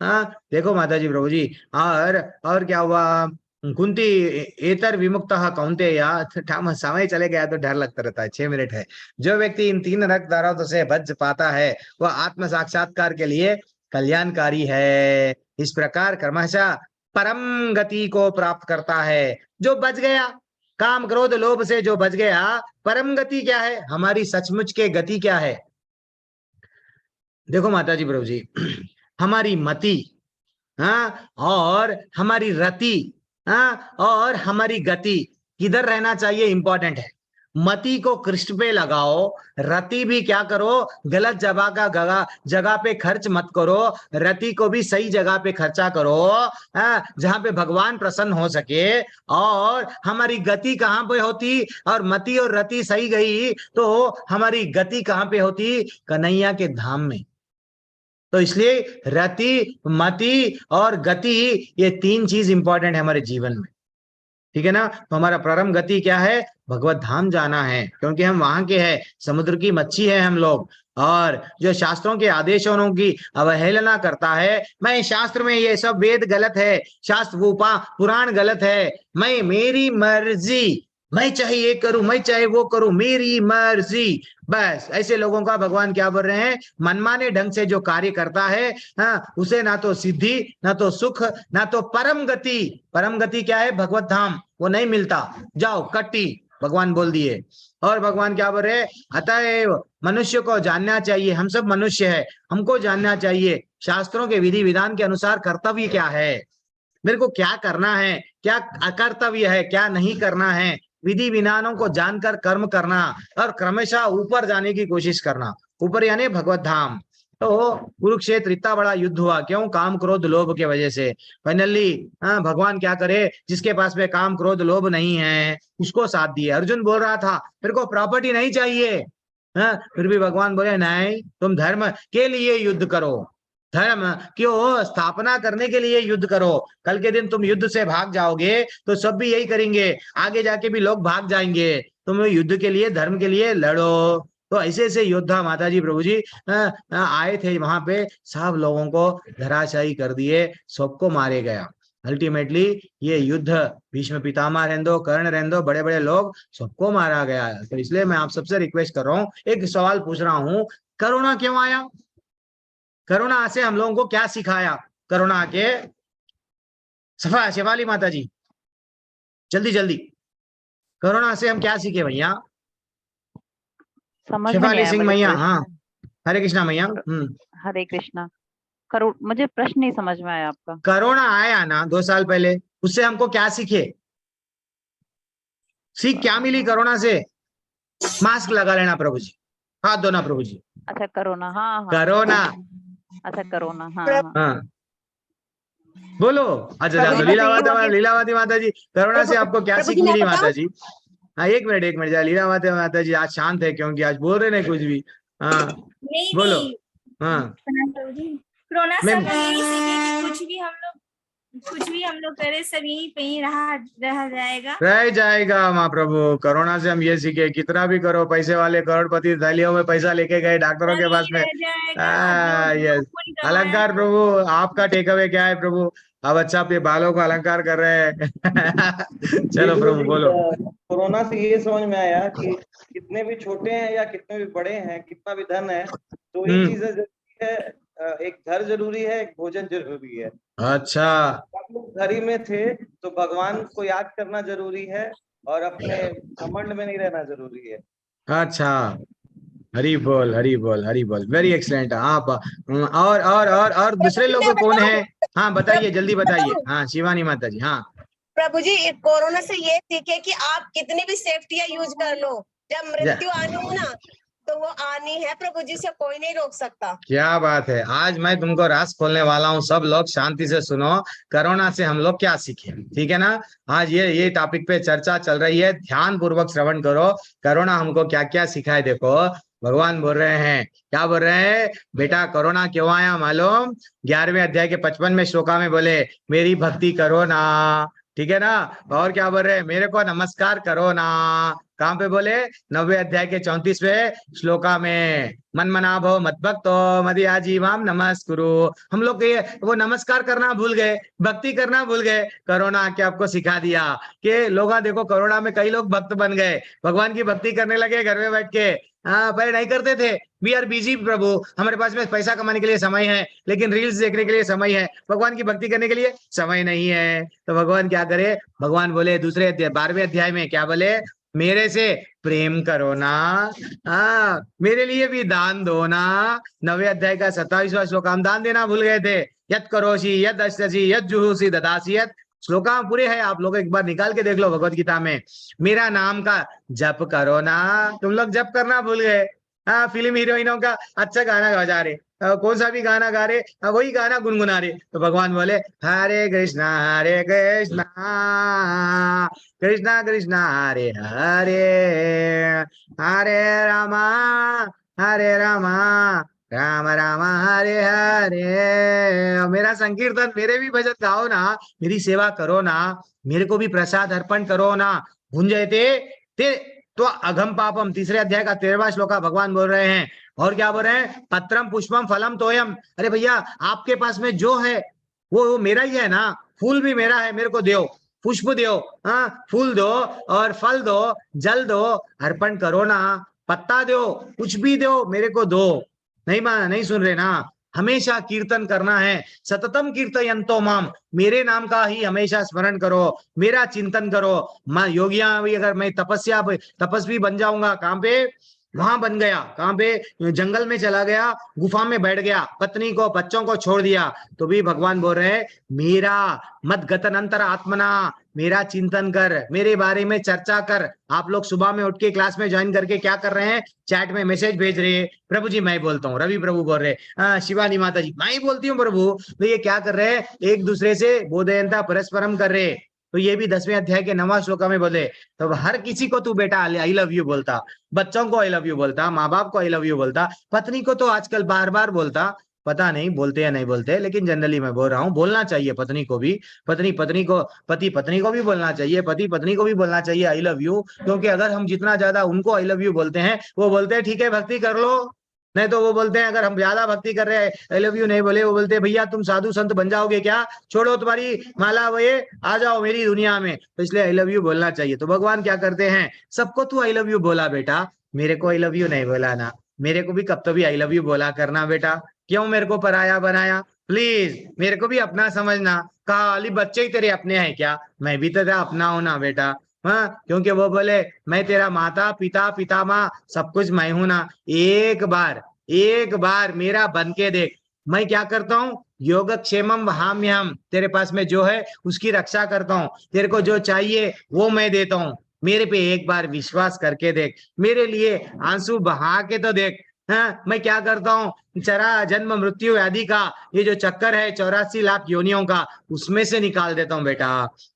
Speaker 2: देखो माता जी, प्रभु जी, और क्या हुआ? कुंती एतर विमुक्तः कौन्तेय, समय चले गया तो डर लगता रहता है, 6 मिनट है। जो व्यक्ति इन 3 रक्त धाराओं से बच पाता है वह आत्म साक्षात्कार के लिए कल्याणकारी है। इस प्रकार क्रमशः परम गति को प्राप्त करता है। जो बच गया काम क्रोध लोभ से, जो बच गया, परम गति क्या है, हमारी सचमुच के गति क्या है? देखो माता जी, प्रभु जी, हमारी मति, हाँ, और हमारी रति, हाँ, और हमारी गति किधर रहना चाहिए, इंपॉर्टेंट है। मति को कृष्ण पे लगाओ, रति भी क्या करो, गलत जगह पे खर्च मत करो, रति को भी सही जगह पे खर्चा करो, जहां पे भगवान प्रसन्न हो सके। और हमारी गति कहां पे होती, और मति और रति सही गई तो हमारी गति कहां पे होती, कन्हैया के धाम में। तो इसलिए रति, मति और गति, ये 3 चीज इंपॉर्टेंट है हमारे जीवन में, ठीक है ना। तो हमारा परम गति क्या है, भगवत धाम जाना है, क्योंकि हम वहां के हैं, समुद्र की मच्छी है हम लोग। और जो शास्त्रों के आदेशों की अवहेलना करता है, मैं शास्त्र में ये सब वेद गलत है, शास्त्र पुराण गलत है, मैं मेरी मर्जी, मैं चाहे ये करूं, मैं चाहे वो करूं, मेरी मर्जी, बस ऐसे लोगों का भगवान क्या बोल रहे हैं, मनमाने ढंग से जो कार्य करता है, हाँ, उसे ना तो सिद्धि, ना तो सुख, ना तो परम गति। परम गति क्या है, भगवत धाम, वो नहीं मिलता, जाओ कट्टी, भगवान बोल दिए। और भगवान क्या बोल रहे, अतएव मनुष्य को जानना चाहिए, हम सब मनुष्य है, हमको जानना चाहिए शास्त्रों के विधि विधान के अनुसार कर्तव्य क्या है, मेरे को क्या करना है, क्या अकर्तव्य है, क्या नहीं करना है, विधि विधानों को जानकर कर्म करना और क्रमशः ऊपर जाने की कोशिश करना। ऊपर यानी भगवत धाम। तो कुरुक्षेत्र इतना बड़ा युद्ध हुआ क्यों, काम क्रोध लोभ के वजह से। फाइनली भगवान क्या करे, जिसके पास में काम क्रोध लोभ नहीं है उसको साथ दिए। अर्जुन बोल रहा था मेरे को प्रॉपर्टी नहीं चाहिए, फिर भी भगवान बोले नहीं, तुम धर्म के लिए युद्ध करो, धर्म क्यों स्थापना करने के लिए युद्ध करो। कल के दिन तुम युद्ध से भाग जाओगे तो सब भी यही करेंगे, आगे जाके भी लोग भाग जाएंगे, तुम युद्ध के लिए, धर्म के लिए लड़ो। तो ऐसे ऐसे योद्धा माता जी, प्रभु जी आए थे वहां पे, सब लोगों को धराशायी कर दिए, सबको मारे गया। अल्टीमेटली ये युद्ध भीष्म पितामह रहने दो, कर्ण रहने दो, बड़े बड़े लोग सबको मारा गया। तो इसलिए मैं आप सबसे रिक्वेस्ट कर रहा हूँ, एक सवाल पूछ रहा हूँ, कोरोना क्यों आया, करुणा से हम लोगों को क्या सिखाया, करुणा के शेफाली माता जी जल्दी जल्दी, करुणा से हम क्या सीखे भैया, शेफाली सिंह मैया। हाँ, हरे कृष्णा मैया।
Speaker 7: हरे कृष्णा। मुझे प्रश्न नहीं समझ में आया आपका।
Speaker 2: करोना आया ना 2 साल पहले, उससे हमको क्या सीखे, सीख क्या मिली करोना से, मास्क लगा लेना प्रभु जी, हाथ धोना प्रभु जी।
Speaker 7: अच्छा कोरोना, हाँ
Speaker 2: करोना,
Speaker 7: अच्छा कोरोना, हाँ।
Speaker 2: बोलो। अच्छा लीलावती माता जी, करुणा से आपको क्या सीख मिली माता जी? हाँ, एक मिनट लीलावती माता जी आज शांत है क्योंकि आज बोल रहे नहीं कुछ भी। हाँ बोलो। हाँ
Speaker 8: कोरोना से यही सीखे कि कुछ भी हम लोग करे सब यहीं पे ही रह जाएगा माँ प्रभु।
Speaker 2: कोरोना से हम ये सीखे, कितना भी करो, पैसे वाले करोड़पति थैलियों में पैसा लेके गए डॉक्टरों के पास में। यस, अलंकार प्रभु, आपका टेक अवे क्या है प्रभु? अब अच्छा अपने बालों को अलंकार कर रहे हैं। चलो प्रभु बोलो।
Speaker 9: कोरोना से ये समझ में आया कि कितने भी छोटे हैं या कितने भी बड़े हैं, कितना भी धन है, तो ये चीजें जरूरी है, एक घर जरूरी है, एक भोजन जरूरी है। अच्छा, घर ही में थे तो भगवान को याद करना जरूरी है और अपने घमंड में नहीं रहना जरूरी है। अच्छा, हरी बोल हरी बोल हरी बोल, वेरी एक्सलेंट। आप और दूसरे लोग कौन है? हाँ बताइए, जल्दी बताइए। हाँ शिवानी माता जी। हाँ
Speaker 3: प्रभु जी, कोरोना से ये सीखे कि आप कितनी भी सेफ्टियां यूज कर लो, जब मृत्यु आनी हो ना तो वो आनी है प्रभु जी, से कोई नहीं रोक सकता। क्या बात है, आज मैं तुमको रास खोलने वाला हूँ, सब लोग शांति से सुनो। कोरोना से हम लोग क्या सीखे, ठीक है ना? आज ये टॉपिक पे चर्चा चल रही है, ध्यान पूर्वक श्रवण करो। कोरोना हमको क्या क्या सिखाए, देखो भगवान बोल रहे हैं, क्या बोल रहे हैं बेटा, कोरोना क्यों आया मालूम? 11वें अध्याय के 55वें श्लोका में बोले, मेरी भक्ति करो ना,
Speaker 2: ठीक है ना। और क्या बोल रहे हैं, मेरे को नमस्कार करो ना। कहाँ पे बोले, 9वें अध्याय के 34वें श्लोका में, मन मना भव मद्भक्तो मदिया जीवाम नमस्कुरु। हम लोग ये वो नमस्कार करना भूल गए, भक्ति करना भूल गए। कोरोना आके आपको सिखा दिया कि लोग देखो, कोरोना में कई लोग भक्त बन गए, भगवान की भक्ति करने लगे घर में बैठ के। हाँ, पहले नहीं करते थे। वी आर बिजी प्रभु, हमारे पास में पैसा कमाने के लिए समय है, लेकिन रील्स देखने के लिए समय है, भगवान की भक्ति करने के लिए समय नहीं है। तो भगवान क्या करे, भगवान बोले दूसरे 12वें अध्याय में क्या बोले, मेरे से प्रेम करो ना, हाँ मेरे लिए भी दान दो ना। 9वें अध्याय का 27वां श्लोक, हम दान देना भूल गए थे। यद करोसी यद अश्यसी यद जुहुसी ददासी यद, श्लोका पूरे है, आप लोग एक बार निकाल के देख लो भगवत गीता में। मेरा नाम का जप करो ना, तुम लोग जप करना भूल गए। हाँ, फिल्म हीरोइनों का अच्छा गाना बजा रहे, कौन सा भी गाना गा रहे, वही गाना गुनगुना रहे। तो भगवान बोले हरे कृष्णा कृष्णा कृष्णा हरे हरे, हरे रामा हरे रामा राम राम हरे हरे। मेरा संकीर्तन, मेरे भी भजन गाओ ना, मेरी सेवा करो ना, मेरे को भी प्रसाद अर्पण करो ना। भुंजयते ते तो अघम पापम, 3 अध्याय का 13वां श्लोका भगवान बोल रहे हैं। और क्या बोल रहे हैं, पत्रम पुष्पम फलम तोयम। अरे भैया, आपके पास में जो है वो मेरा ही है ना, फूल भी मेरा है, मेरे को दो, पुष्प दो, हाँ फूल दो और फल दो, जल दो, अर्पण करो ना, पत्ता दो, कुछ भी दो, मेरे को दो। नहीं माना, नहीं सुन रहे ना। हमेशा कीर्तन करना है, सततम कीर्तयन्तो माम, मेरे नाम का ही हमेशा स्मरण करो, मेरा चिंतन करो। मां योगिया भी, अगर मैं तपस्वी बन जाऊंगा, कहाँ पे, वहां बन गया, कहाँ पे, जंगल में चला गया, गुफा में बैठ गया, पत्नी को बच्चों को छोड़ दिया, तो भी भगवान बोल रहे हैं मेरा मत गतनंतर आत्मना, मेरा चिंतन कर, मेरे बारे में चर्चा कर। आप लोग सुबह में उठ के क्लास में ज्वाइन करके क्या कर रहे हैं, चैट में मैसेज भेज रहे हैं, प्रभु जी मैं बोलता हूँ, रवि प्रभु बोल रहे, शिवानी माता जी मैं ही बोलती हूँ प्रभु। तो ये क्या कर रहे हैं, एक दूसरे से बोधयंता परस्परम कर रहे। तो ये भी 10वें अध्याय के 9वां श्लोक में बोले, तो हर किसी को तू बेटा आई लव यू बोलता, बच्चों को आई लव यू बोलता, माँ बाप को आई लव यू बोलता, पत्नी को तो आजकल बार बार बोलता, पता नहीं बोलते या नहीं बोलते, लेकिन जनरली मैं बोल रहा हूँ, बोलना चाहिए पत्नी को भी, पत्नी को, पति पत्नी को भी बोलना चाहिए, पति पत्नी को भी बोलना चाहिए आई लव यू। क्योंकि अगर हम जितना ज्यादा उनको आई लव यू बोलते हैं, वो बोलते हैं ठीक है भक्ति कर लो, नहीं तो वो बोलते हैं अगर हम ज्यादा भक्ति कर रहे हैं, आई लव यू नहीं बोले, वो बोलते हैं भैया तुम साधु संत बन जाओगे क्या, छोड़ो तुम्हारी माला वो ये, आ जाओ मेरी दुनिया में। तो इसलिए आई लव यू बोलना चाहिए। तो भगवान क्या करते हैं, सबको तू आई लव यू बोला बेटा, मेरे को आई लव यू नहीं बोला ना, मेरे को भी कब तो भी आई लव यू बोला करना बेटा, क्यों मेरे को पराया बनाया, प्लीज मेरे को भी अपना समझना। कहा अली बच्चे ही तेरे अपने हैं क्या, मैं भी तेरा अपना हूं ना बेटा। हाँ, क्योंकि वो बोले मैं तेरा माता पिता पितामह सब कुछ मैं हूं ना, एक बार मेरा बन के देख, मैं क्या करता हूँ, योगक्षेमम वहाम्यहम, तेरे पास में जो है उसकी रक्षा करता हूँ, तेरे को जो चाहिए वो मैं देता हूँ, मेरे पे एक बार विश्वास करके देख, मेरे लिए आंसू बहा के तो देख। हाँ, मैं क्या करता हूँ, चरा जन्म मृत्यु आदि का ये जो चक्कर है 84 लाख योनियों का, उसमें से निकाल देता हूँ बेटा।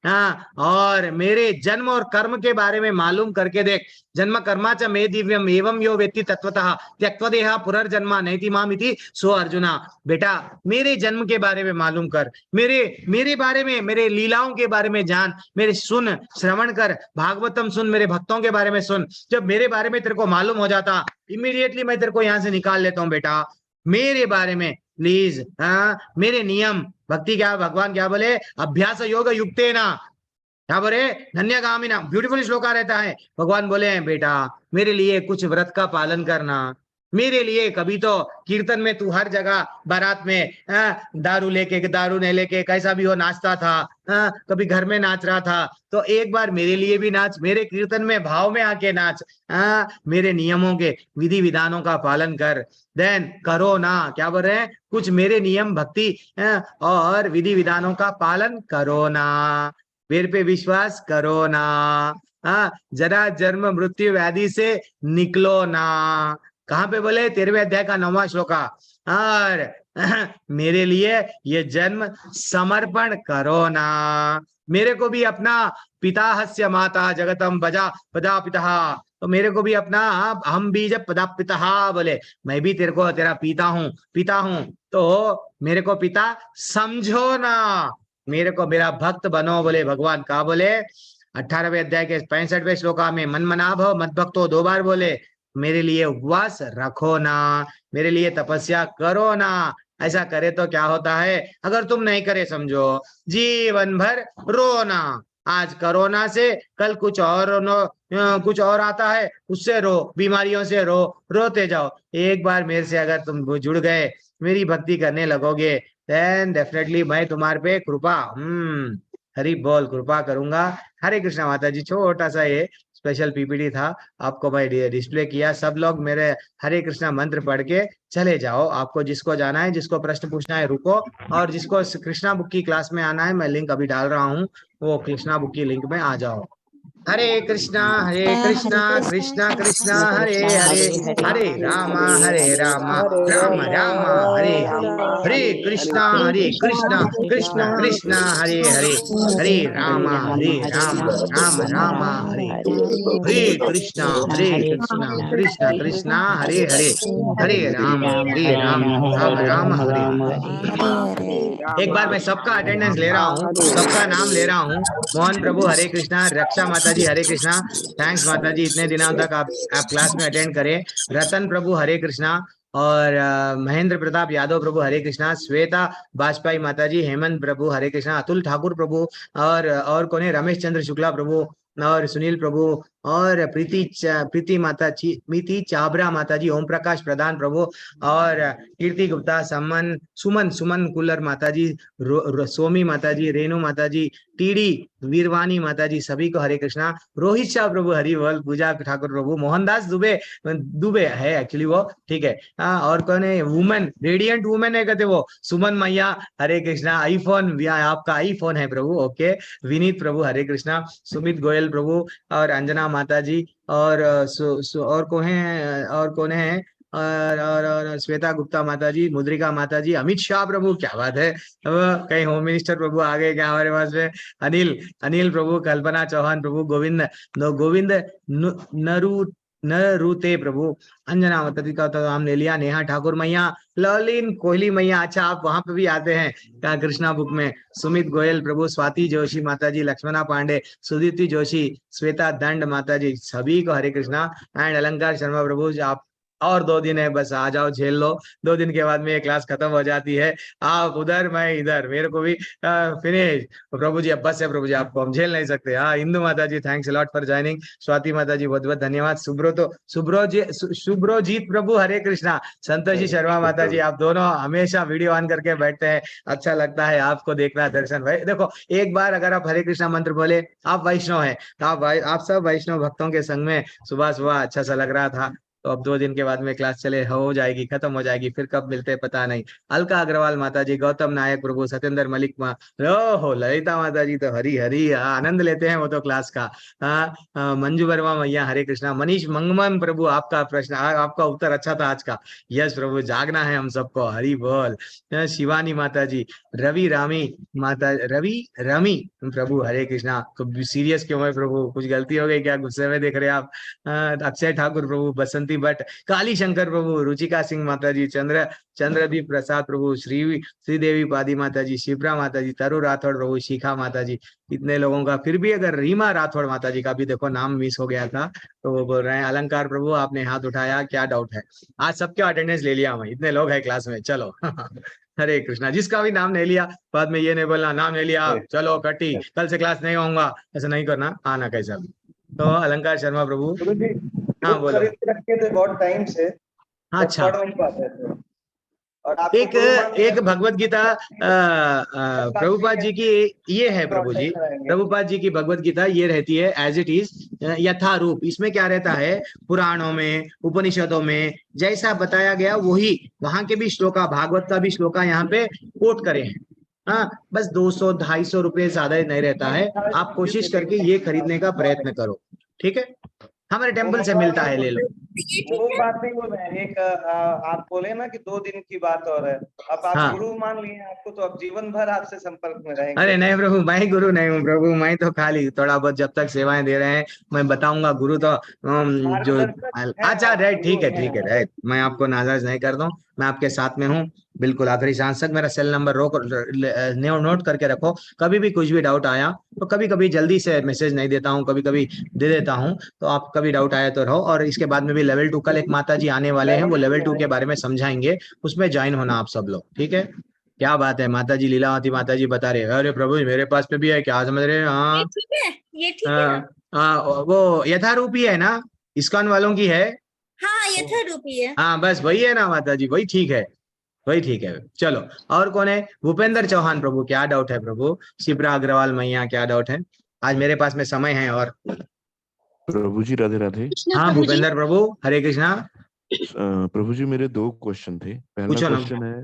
Speaker 2: हाँ, और मेरे जन्म और कर्म के बारे में मालूम करके देख, जन्म कर्मा च मे दिव्यम एवं यो वेत्ति तत्वतः त्यक्त्वदेह पुनर्जन्मा नैति माम इति सो अर्जुना। बेटा मेरे जन्म के बारे में मालूम कर, मेरे बारे में, मेरे लीलाओं के बारे में जान, मेरे सुन श्रवण कर, भागवतम सुन, मेरे भक्तों के बारे में सुन। जब मेरे बारे में तेरे को मालूम हो जाता, इमीडिएटली मैं तेरे को यहाँ से निकाल लेता हूँ बेटा, मेरे बारे में प्लीज। हाँ, मेरे नियम भक्ति क्या, भगवान क्या बोले, अभ्यास योग युक्ते ना, क्या बोले, धन्यगामिना, ब्यूटीफुल श्लोका रहता है। भगवान बोले हैं बेटा मेरे लिए कुछ व्रत का पालन करना, मेरे लिए कभी तो कीर्तन में तू हर जगह बारात में दारू नहीं लेके कैसा भी हो नाचता था, कभी घर में नाच रहा था, तो एक बार मेरे लिए भी नाच, मेरे कीर्तन में भाव में आके नाच, मेरे नियमों के विधि विधानों का पालन कर, देन करो ना, क्या बोल रहे हैं, कुछ मेरे नियम भक्ति और विधि विधानों का पालन करो ना, मेरे पे विश्वास करो ना, जरा जन्म मृत्यु व्याधि से निकलो ना। कहाँ पे बोले, 13वें अध्याय का 9वां श्लोका। और मेरे लिए ये जन्म समर्पण करो ना, मेरे को भी अपना पिता हस्य माता जगतम बजा पदा पिता, तो मेरे को भी अपना हम बीज पदा पिता बोले, मैं भी तेरे को तेरा पिता हूँ, तो मेरे को पिता समझो ना, मेरे को मेरा भक्त बनो बोले भगवान। कहा बोले? 18वें अध्याय के 65वें श्लोका में, मन मना भव मत भक्तो, 2 बार बोले। मेरे लिए उपवास रखो ना, मेरे लिए तपस्या करो ना। ऐसा करे तो क्या होता है? अगर तुम नहीं करे समझो जीवन भर रोना। आज कोरोना से, कल कुछ और आता है, उससे रो, बीमारियों से रो, रोते जाओ। एक बार मेरे से अगर तुम जुड़ गए, मेरी भक्ति करने लगोगे, देन डेफिनेटली मैं तुम्हारे पे कृपा हरि बोल कृपा करूंगा। हरे कृष्णा माता जी। छोटा सा ये स्पेशल पीपीटी था, आपको मैं डिस्प्ले किया। सब लोग मेरे हरे कृष्णा मंत्र पढ़ के चले जाओ। आपको जिसको जाना है, जिसको प्रश्न पूछना है रुको, और जिसको कृष्णा बुक की क्लास में आना है, मैं लिंक अभी डाल रहा हूँ, वो कृष्णा बुक की लिंक में आ जाओ। हरे कृष्णा कृष्णा कृष्णा हरे हरे, हरे राम राम राम हरे हरे, हरे कृष्णा कृष्णा कृष्णा हरे हरे, हरे राम राम राम हरे हरे, कृष्णा कृष्णा कृष्णा हरे हरे, हरे राम राम हरे हरे। एक बार मैं सबका अटेंडेंस ले रहा हूँ, सबका नाम ले रहा हूँ। मोहन प्रभु हरे कृष्णा, रक्षा माता जी हरे कृष्णा, थैंक्स माता जी, इतने दिनों तक आप क्लास में अटेंड करें। रतन प्रभु हरे कृष्णा, और महेंद्र प्रताप यादव प्रभु हरे कृष्णा, श्वेता वाजपेयी माता जी, हेमंत प्रभु हरे कृष्णा, अतुल ठाकुर प्रभु, और कौन है? रमेश चंद्र शुक्ला प्रभु, और सुनील प्रभु, और प्रीति माता जी, मिति चाबरा माता जी, ओम प्रकाश प्रधान प्रभु, और कीर्ति गुप्ता, सुमन कुल्लर माता जी, सोमी माता जी, रेणु माता जी, टीडी वीरवानी माता जी, सभी को हरे कृष्णा। रोहित शाह प्रभु हरि बोल, पूजा ठाकुर प्रभु, मोहनदास दुबे है एक्चुअली वो, ठीक है। और कौन है? वुमेन, रेडियंट वुमेन है कहते वो, सुमन मैया हरे कृष्णा। आईफोन, आपका आईफोन है प्रभु, ओके। विनीत प्रभु हरे कृष्णा, सुमित गोयल प्रभु, और अंजना माता जी, और और कौन है? और श्वेता गुप्ता माता जी, मुद्रिका माता जी, अमित शाह प्रभु, क्या बात है, कहीं होम मिनिस्टर प्रभु आ गए क्या हमारे पास में? अनिल प्रभु, कल्पना चौहान प्रभु, गोविंद नरूते प्रभु, अंजना माता जी का तो नाम ले लिया, नेहा ठाकुर मैया, ललिन कोहली मैया, अच्छा आप वहां पे भी आते हैं क्या कृष्णा बुक में? सुमित गोयल प्रभु, स्वाति जोशी माता जी, लक्ष्मणा पांडे, सुदीप्ति जोशी, श्वेता दंड माता जी, सभी को हरे कृष्णा। एंड अलंकार शर्मा प्रभु, आप और 2 दिन है, बस आ जाओ, झेल लो। 2 दिन के बाद में ये क्लास खत्म हो जाती है, आप उधर मैं इधर, मेरे को भी फिनिश। प्रभु जी अब बस है प्रभु जी, आपको हम झेल नहीं सकते। हाँ, इंदु माता ji thanks lot for joining, Swati माता जी बहुत बहुत धन्यवाद, सुब्रोजीत प्रभु हरे कृष्णा, संतोषी शर्मा माता जी, आप दोनों हमेशा वीडियो ऑन करके बैठते हैं, अच्छा लगता है आपको देखना। दर्शन भाई देखो, एक बार अगर आप हरे कृष्णा मंत्र बोले, आप वैष्णव है, आप सब वैष्णव भक्तों के संग में सुबह सुबह अच्छा सा लग रहा था। तो अब 2 दिन के बाद में क्लास चले हो जाएगी, खत्म हो जाएगी, फिर कब मिलते हैं पता नहीं। अलका अग्रवाल माता जी, गौतम नायक प्रभु, सत्येंद्र मलिक हो, ललिता माता जी तो हरी हरी आनंद लेते हैं वो तो क्लास का। मंजू वर्मा मैया हरे कृष्णा, मनीष मंगमन प्रभु, आपका प्रश्न, आपका उत्तर अच्छा था आज का। यस प्रभु, जागना है हम सबको, हरी बोल। शिवानी माता जी, रवि रमी प्रभु हरे कृष्णा। तो सीरियस क्यों है प्रभु, कुछ गलती हो गई क्या? गुस्से में देख रहे आप? अक्षय ठाकुर प्रभु, बसंती भट्ट, काली शंकर प्रभु, रुचिका सिंह माता जी, चंद्रदीप प्रसाद प्रभु, श्रीदेवी पादी माता जी, शिप्रा माता जी, तरु राठौड़ प्रभु, शिखा माता जी, इतने लोगों का। फिर भी अगर रीमा राठौड़ माता जी का भी देखो नाम मिस हो गया था, तो वो बोल रहे हैं अलंकार प्रभु आपने हाथ उठाया, क्या डाउट है? आज सबके अटेंडेंस ले लिया मैं, इतने लोग हैं क्लास में, चलो। हरे कृष्णा, जिसका भी नाम नहीं लिया बाद में ये नहीं बोलना नाम नहीं लिया चलो कटी, कल से क्लास नहीं होऊंगा, ऐसा नहीं करना, आना कैसा भी। तो अलंकार शर्मा प्रभु, हाँ बोलो।
Speaker 9: रखे थे बहुत टाइम से,
Speaker 2: अच्छा,
Speaker 9: पढ़ नहीं पाते थे। और
Speaker 2: एक भगवत गीता प्रभुपाद जी की ये है प्रभु जी, प्रभुपाद जी की भगवत गीता ये रहती है एज इट इज, यथारूप। इसमें क्या रहता है, पुराणों में उपनिषदों में जैसा बताया गया वही वहां के भी श्लोका, भागवत का भी श्लोका यहाँ पे कोट करे हैं। हाँ, बस 200-250 रुपए ज्यादा नहीं रहता है, आप कोशिश करके ये खरीदने का प्रयत्न करो, ठीक है? हमारे टेम्पल से मिलता है, ले लो।
Speaker 9: वो बात नहीं बोल रहे हैं। एक आप बोले ना कि 2 दिन की बात और है, अब आप
Speaker 2: हाँ।
Speaker 9: गुरु मान लिए आपको, तो अब जीवन भर आपसे संपर्क में रहेंगे।
Speaker 2: अरे नहीं प्रभु, मैं गुरु नहीं हूँ प्रभु, मैं तो खाली थोड़ा बहुत जब तक सेवाएं दे रहे हैं मैं बताऊंगा। गुरु तो जो अच्छा राइट, ठीक है ठीक है राइट, मैं आपको नाराज नहीं करता हूँ, मैं आपके साथ में हूँ बिल्कुल आखिरी सांस तक। मेरा सेल नंबर नोट करके रखो, कभी भी कुछ भी डाउट आया तो कभी कभी जल्दी से मैसेज नहीं देता हूँ, कभी कभी दे देता हूँ, तो आप कभी डाउट आया तो रहो। और इसके बाद में भी लेवल 2 कल एक माता जी आने वाले हैं, वो लेवल 2 के बारे में समझाएंगे, उसमें ज्वाइन होना आप सब लोग, ठीक है। क्या बात है, माता जी लीलावती माता जी बता रहे हैं, अरे प्रभु मेरे पास में भी है, क्या समझ रहे हैं। हाँ
Speaker 8: ठीक है, ये ठीक है।
Speaker 2: वो यथारूपी है ना, इस्कॉन वालों की है।
Speaker 8: हाँ यथारूपी है।
Speaker 2: हाँ बस वही है ना माता जी, वही ठीक है, वही ठीक है। चलो और कौन है? भूपेंद्र चौहान प्रभु, क्या डाउट है प्रभु? शिप्रा अग्रवाल मैया, क्या डाउट है? आज मेरे पास में समय है। और
Speaker 10: प्रभु जी राधे राधे।
Speaker 2: हाँ भूपेंद्र प्रभु, हरे कृष्णा।
Speaker 10: प्रभु जी मेरे 2 क्वेश्चन थे। पहला क्वेश्चन है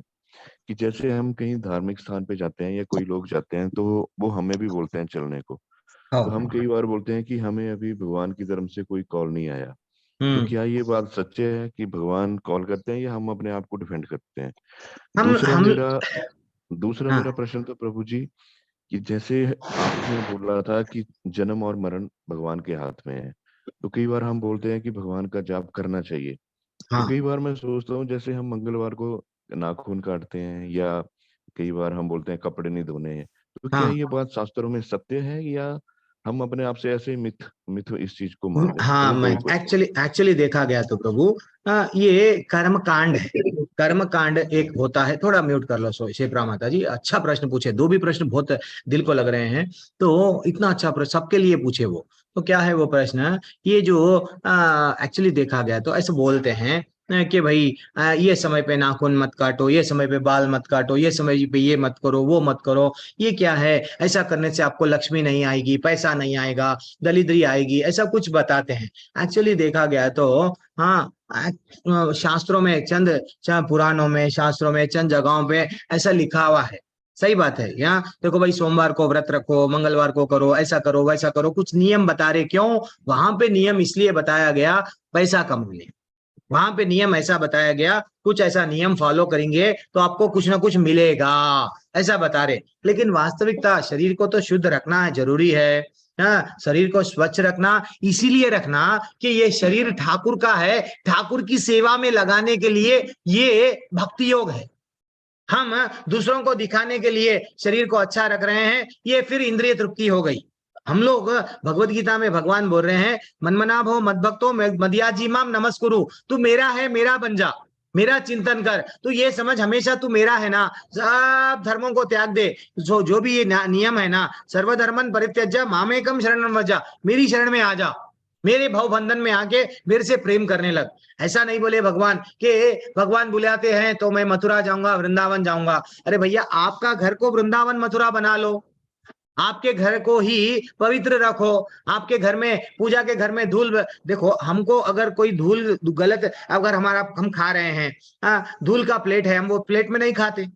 Speaker 10: कि जैसे हम कहीं धार्मिक स्थान पे जाते हैं या कोई लोग जाते हैं तो वो हमें भी बोलते हैं चलने को, तो हम कई बार बोलते हैं कि हमें अभी भगवान की तरफ से कोई कॉल नहीं आया, तो क्या ये बात सच्चे है कि भगवान कॉल करते हैं या हम अपने आप को डिफेंड करते हैं? दूसरा मेरा प्रश्न था प्रभु जी कि जैसे आपने बोला था कि जन्म और मरण भगवान के हाथ में है, तो कई बार हम बोलते हैं कि भगवान का जाप करना चाहिए। तो कई बार मैं सोचता हूँ जैसे हम मंगलवार को नाखून काटते हैं या कई बार हम बोलते हैं कपड़े नहीं धोने हैं, तो क्या ये बात शास्त्रों में सत्य है या हम अपने आप से ऐसे मिथ इस चीज को मान लें?
Speaker 2: हाँ मैं एक्चुअली देखा गया तो प्रभु ये कर्म कांड है। कर्म कांड एक होता है, थोड़ा म्यूट कर लो शेप्रा माता जी, अच्छा प्रश्न पूछे, 2 भी प्रश्न बहुत दिल को लग रहे हैं, तो इतना अच्छा प्रश्न सबके लिए पूछे वो। तो क्या है वो प्रश्न? ये जो एक्चुअली देखा गया तो ऐसे बोलते हैं कि भाई ये समय पे नाखून मत काटो, ये समय पे बाल मत काटो, ये समय पे ये मत करो, वो मत करो, ये क्या है, ऐसा करने से आपको लक्ष्मी नहीं आएगी, पैसा नहीं आएगा, दरिद्री आएगी, ऐसा कुछ बताते हैं। एक्चुअली देखा गया तो हाँ शास्त्रों में चंद पुराणों में, शास्त्रों में चंद जगहों पे ऐसा लिखा हुआ है, सही बात है। यहाँ देखो भाई, सोमवार को व्रत रखो, मंगलवार को करो, ऐसा करो वैसा करो, कुछ नियम बता रहे। क्यों वहां पे नियम इसलिए बताया गया? पैसा कमाने, वहां पे नियम ऐसा बताया गया, कुछ ऐसा नियम फॉलो करेंगे तो आपको कुछ ना कुछ मिलेगा, ऐसा बता रहे। लेकिन वास्तविकता शरीर को तो शुद्ध रखना है, जरूरी है। शरीर को स्वच्छ रखना इसीलिए रखना कि ये शरीर ठाकुर का है, ठाकुर की सेवा में लगाने के लिए ये भक्ति योग है। हम दूसरों को दिखाने के लिए शरीर को अच्छा रख रहे हैं, ये फिर इंद्रिय तृप्ति हो गई। हम लोग भगवत गीता में भगवान बोल रहे हैं, मनमना भो मद्भक्तो मदयाजी माम नमस्कुरु, तू मेरा है मेरा बन जा, मेरा चिंतन कर, तू ये समझ हमेशा तू मेरा है ना, सब धर्मों को त्याग दे, जो भी ये नियम है ना, सर्वधर्मन परित्यज्य मामेकम शरणं व्रज, मेरी शरण में आ जा, मेरे भव बंधन में आके मेरे से प्रेम करने लग। ऐसा नहीं बोले भगवान कि भगवान बुलाते हैं तो मैं मथुरा जाऊंगा, वृंदावन जाऊंगा। अरे भैया, आपका घर को वृंदावन मथुरा बना लो, आपके घर को ही पवित्र रखो, आपके घर में पूजा के घर में धूल देखो, हमको अगर कोई धूल गलत अगर हम खा रहे हैं, धूल का प्लेट है, हम वो प्लेट में नहीं खाते।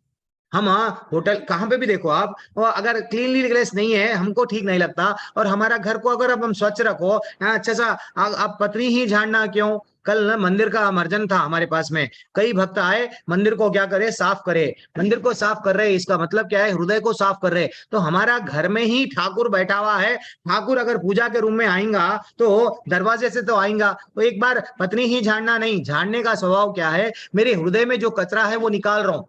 Speaker 2: हम होटल कहाँ पे भी देखो आप, अगर क्लीनलीनेस नहीं है हमको ठीक नहीं लगता। और हमारा घर को अगर अब हम स्वच्छ रखो, अच्छा सा आप पत्नी ही झाड़ना क्यों? कल ना मंदिर का मर्जन था हमारे पास में, कई भक्त आए, मंदिर को क्या करे, साफ करे। मंदिर को साफ कर रहे, इसका मतलब क्या है? हृदय को साफ कर रहे। तो हमारा घर में ही ठाकुर बैठा हुआ है, ठाकुर अगर पूजा के रूम में आएगा तो दरवाजे से तो आएगा, तो एक बार पत्नी ही झाड़ना नहीं, झाड़ने का स्वभाव क्या है? मेरे हृदय में जो कचरा है वो निकाल रहा हूं।